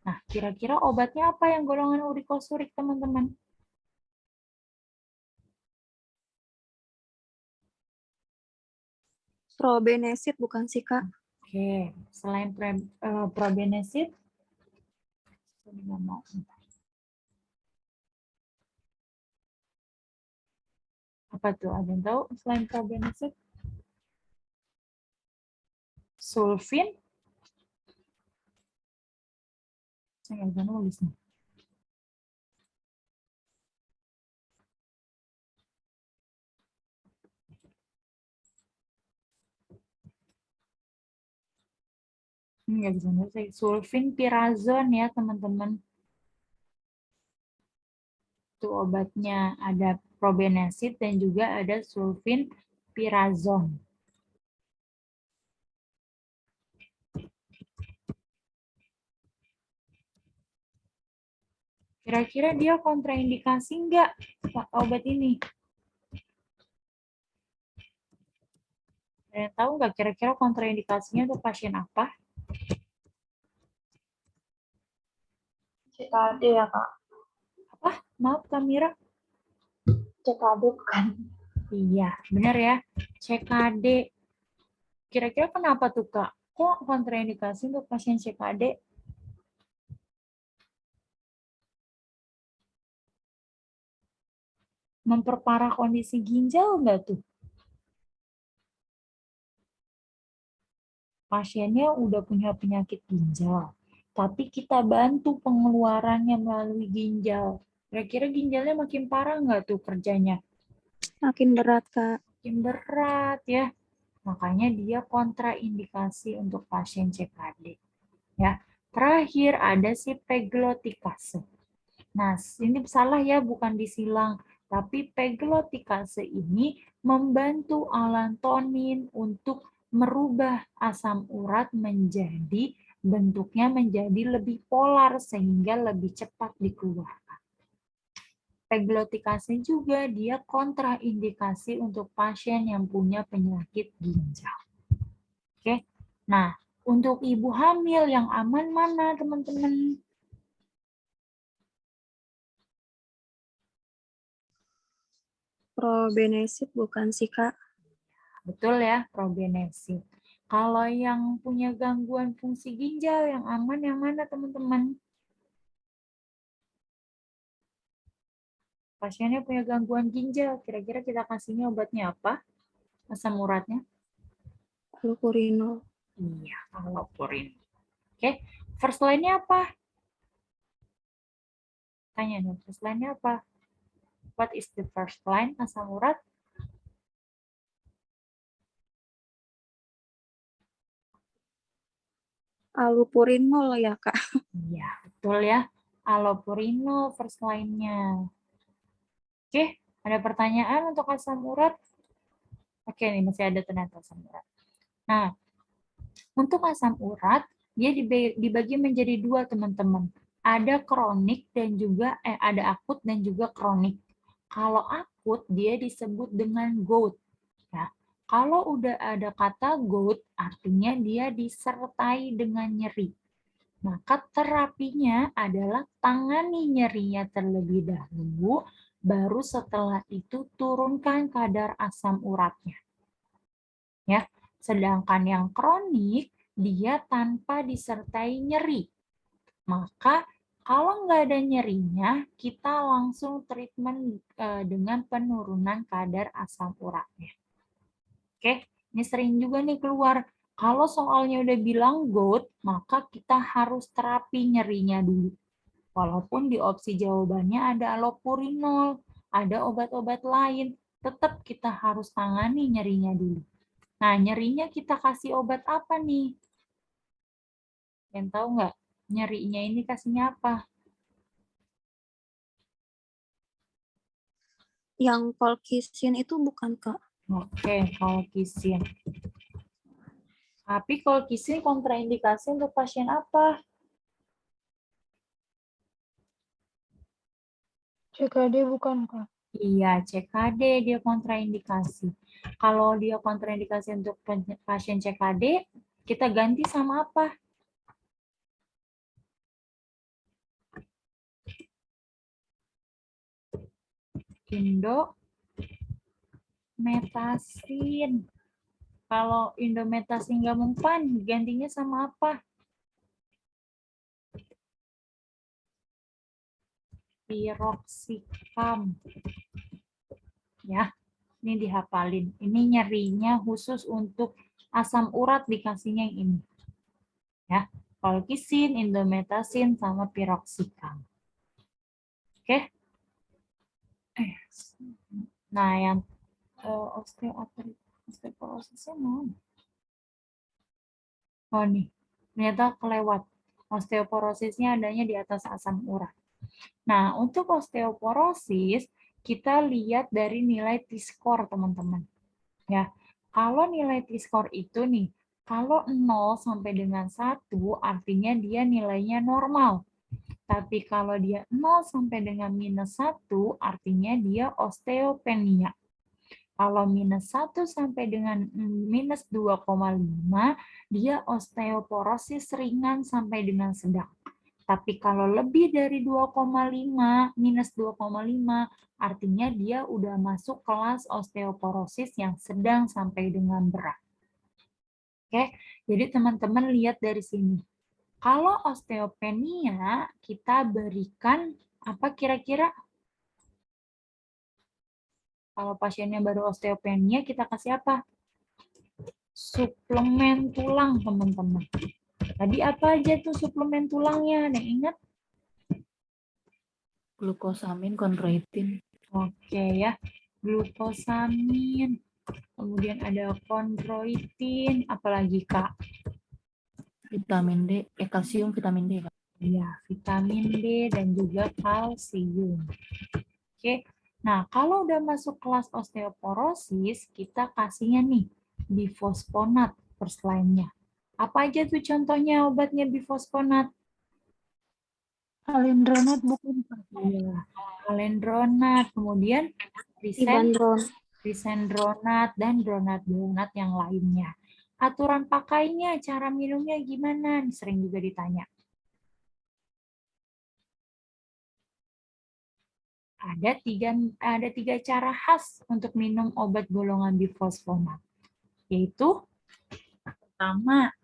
A: Nah, kira-kira obatnya apa yang golongan urikosurik, teman-teman?
B: Probenesit bukan sih, Kak?
A: Oke, selain probenesit, apa tuh? Ada yang tahu selain probenesit? Sulfin? Saya nggak bisa nulis nih. Nggak bisa nulis. Sulfin pirazon ya, teman-teman. Itu obatnya ada probenesit dan juga ada sulfin pirazon. Kira-kira dia kontraindikasi nggak obat ini? Ada yang tahu nggak kira-kira kontraindikasinya untuk pasien apa?
E: CKD ya, Kak?
A: Apa? Maaf, Kamira.
E: CKD bukan?
A: Iya, benar ya. CKD. Kira-kira kenapa tuh, Kak? Kok kontraindikasi untuk pasien CKD? Memperparah kondisi ginjal nggak tuh? Pasiennya udah punya penyakit ginjal, tapi kita bantu pengeluarannya melalui ginjal. Kira-kira ginjalnya makin parah nggak tuh kerjanya?
B: Makin berat, Kak.
A: Makin berat ya. Makanya dia kontraindikasi untuk pasien CKD. Ya. Terakhir ada si peglotikase. Nah, ini salah ya, bukan disilang. Tapi peglotikase ini membantu allantonin untuk merubah asam urat menjadi bentuknya menjadi lebih polar sehingga lebih cepat dikeluarkan. Peglotikase juga dia kontraindikasi untuk pasien yang punya penyakit ginjal. Oke. Nah, untuk ibu hamil yang aman mana, teman-teman?
B: Probenesid bukan sih, Kak?
A: Betul ya, probenesid. Kalau yang punya gangguan fungsi ginjal yang aman yang mana, teman-teman? Pasiennya punya gangguan ginjal, kira-kira kita kasihnya obatnya apa? Asam uratnya?
B: Allopurinol.
A: Iya, allopurinol. Oke, first line-nya apa? Tanya nih, first line-nya apa? What is the first line asam urat?
B: Allopurinol ya, Kak.
A: Iya, betul ya. Allopurinol first line-nya. Oke, ada pertanyaan untuk asam urat? Oke, nih masih ada ternyata asam urat. Nah, untuk asam urat, dia dibagi menjadi dua, teman-teman. Ada kronik dan juga ada akut dan juga kronik. Kalau akut, dia disebut dengan gout. Ya. Kalau udah ada kata gout, artinya dia disertai dengan nyeri. Maka terapinya adalah tangani nyerinya terlebih dahulu, baru setelah itu turunkan kadar asam uratnya. Ya, sedangkan yang kronik dia tanpa disertai nyeri. Maka kalau nggak ada nyerinya, kita langsung treatment dengan penurunan kadar asam uratnya. Oke, ini sering juga nih keluar. Kalau soalnya udah bilang gout, maka kita harus terapi nyerinya dulu. Walaupun di opsi jawabannya ada allopurinol, ada obat-obat lain, tetap kita harus tangani nyerinya dulu. Nah, nyerinya kita kasih obat apa nih? Yang tahu nggak? Nyerinya ini kasihnya apa?
B: Yang colchicine itu bukan, Kak?
A: Oke, colchicine. Tapi colchicine kontraindikasi untuk pasien apa?
D: CKD bukan, Kak?
A: Iya, CKD dia kontraindikasi. Kalau dia kontraindikasi untuk pasien CKD, kita ganti sama apa? Indometasin. Kalau indometasin nggak mempan, gantinya sama apa? Piroxicam. Ya, ini dihafalin. Ini nyerinya khusus untuk asam urat dikasihnya yang ini. Ya, colchicine, indometasin, sama piroxicam. Oke. Nah, yang osteoporosisnya mana? Oh nih, ternyata kelewat. Osteoporosisnya adanya di atas asam urat. Nah, untuk osteoporosis, kita lihat dari nilai T-score, teman-teman. Ya, kalau nilai T-score itu nih, kalau 0 sampai dengan 1, artinya dia nilainya normal. Tapi kalau dia 0 sampai dengan -1, artinya dia osteopenia. Kalau -1 sampai dengan -2,5, dia osteoporosis ringan sampai dengan sedang. Tapi kalau lebih dari 2,5, minus 2,5, artinya dia udah masuk kelas osteoporosis yang sedang sampai dengan berat. Oke, jadi teman-teman lihat dari sini. Kalau osteopenia, kita berikan apa kira-kira? Kalau pasiennya baru osteopenia, kita kasih apa? Suplemen tulang, teman-teman. Tadi apa aja tuh suplemen tulangnya? Ada yang ingat?
C: Glukosamin, kondroitin.
A: Oke ya, glukosamin. Kemudian ada kondroitin, apalagi Kak?
C: Vitamin D, kalsium, vitamin D, Kak.
A: Ya, vitamin D dan juga kalsium. Oke, nah kalau udah masuk kelas osteoporosis, kita kasihnya nih bifosfonat first line-nya. Apa aja tuh contohnya obatnya bifosfonat?
D: Alendronat bukan Kak?
A: Iya, alendronat, kemudian
B: Ibandron.
A: risendronat, dan donat-donat yang lainnya. Aturan pakainya, cara minumnya gimana? Sering juga ditanya. Ada tiga cara khas untuk minum obat golongan bifosfonat, yaitu pertama,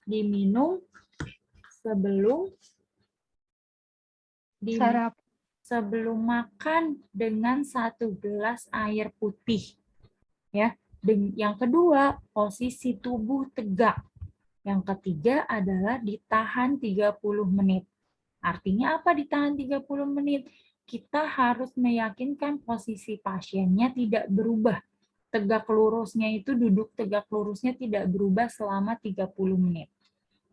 A: diminum
D: Sarap.
A: sebelum makan dengan 1 gelas air putih. Ya. Yang kedua, posisi tubuh tegak. Yang ketiga adalah ditahan 30 menit. Artinya apa ditahan 30 menit? Kita harus meyakinkan posisi pasiennya tidak berubah. Tegak lurusnya itu duduk tegak lurusnya tidak berubah selama 30 menit.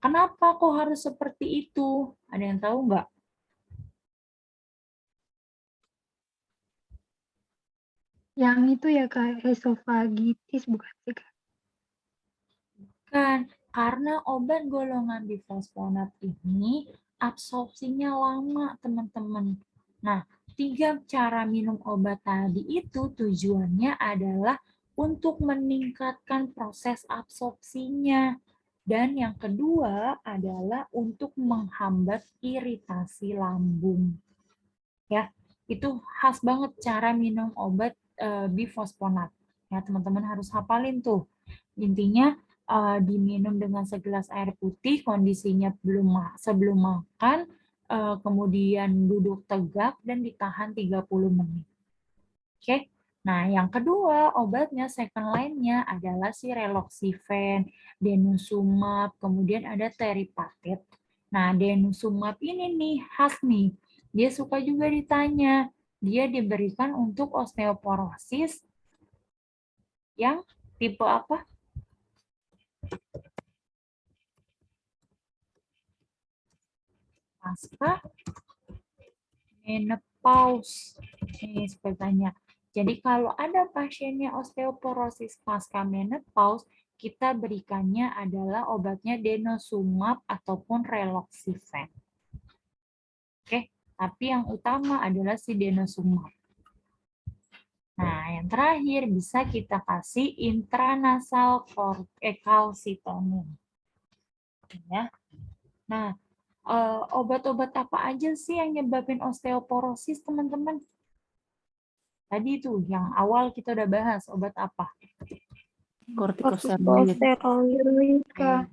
A: Kenapa kok harus seperti itu? Ada yang tahu nggak?
D: Yang itu ya Kak, esofagitis bukan sih Kak?
A: Kan, karena obat golongan bifosfonat ini absorpsinya lama, teman-teman. Nah, 3 cara minum obat tadi itu tujuannya adalah untuk meningkatkan proses absorpsinya. Dan yang kedua adalah untuk menghambat iritasi lambung. Ya, itu khas banget cara minum obat bifosfonat. Ya, teman-teman harus hafalin tuh. Intinya diminum dengan segelas air putih, kondisinya sebelum makan, kemudian duduk tegak dan ditahan 30 menit. Oke. Nah, yang kedua, obatnya second line-nya adalah si Reloxifen, Denosumab, kemudian ada Teripatit. Nah, Denosumab ini nih khas nih. Dia suka juga ditanya. Dia diberikan untuk osteoporosis yang tipe apa? Pasca menopause. Ini seperti tanya. Jadi kalau ada pasiennya osteoporosis pasca menopause, kita berikannya adalah obatnya Denosumab ataupun Reloxifen. Oke, tapi yang utama adalah si Denosumab. Nah, yang terakhir bisa kita kasih intranasal calcitonin. Ya. Nah, obat-obat apa aja sih yang nyebabin osteoporosis, teman-teman? Tadi tuh yang awal kita udah bahas, obat apa?
C: Kortikosteroid.
D: Steroid Kak.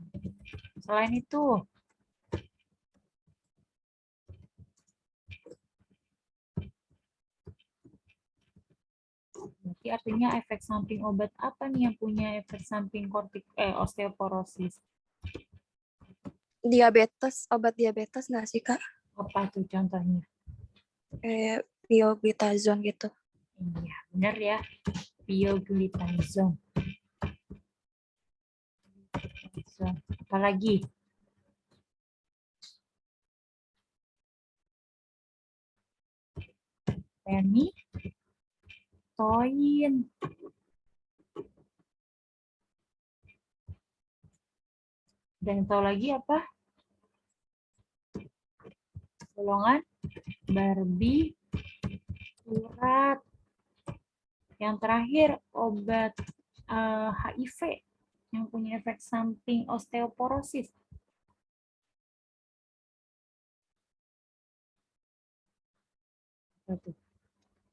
A: Selain itu, berarti artinya efek samping obat apa nih yang punya efek samping osteoporosis?
B: Diabetes, obat diabetes nggak sih Kak?
A: Apa tuh contohnya?
B: Pioglitazone gitu.
A: Iya, benar ya. Pioglitazone. Apalagi? Phenytoin. Dan tahu lagi apa? Golongan barbiturat. Yang terakhir, obat HIV yang punya efek samping osteoporosis. Apa tuh?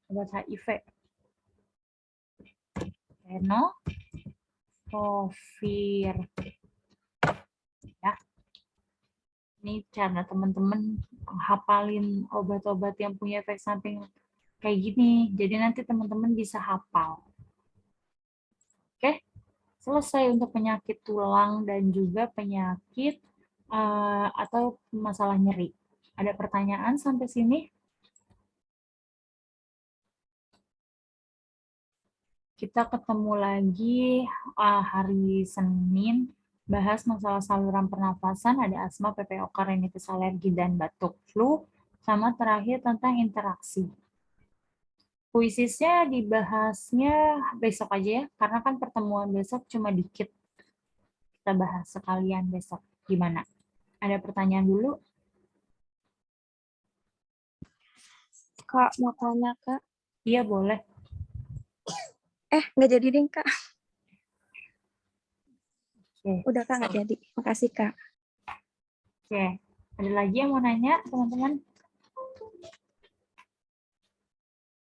A: Obat HIV. Tenofovir. Ya. Ini cara teman-teman hafalin obat-obat yang punya efek samping kayak gini. Jadi nanti teman-teman bisa hafal. Oke, selesai untuk penyakit tulang dan juga penyakit atau masalah nyeri. Ada pertanyaan sampai sini? Kita ketemu lagi hari Senin, bahas masalah saluran pernafasan, ada asma, PPOK, rinitis alergi, dan batuk flu, sama terakhir tentang interaksi. Puisisnya dibahasnya besok aja ya, karena kan pertemuan besok cuma dikit. Kita bahas sekalian besok. Gimana? Ada pertanyaan dulu?
B: Kak, mau tanya, Kak.
A: Iya, boleh.
B: Nggak jadi deh, Kak.
A: Oke.
B: Udah, Kak, nggak jadi. Makasih, Kak.
A: Oke. Ada lagi yang mau nanya, teman-teman?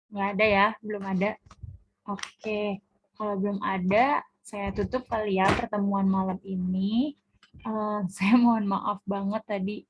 A: Nggak ada ya? Belum ada? Oke. Kalau belum ada, saya tutup kali ya pertemuan malam ini. Saya mohon maaf banget tadi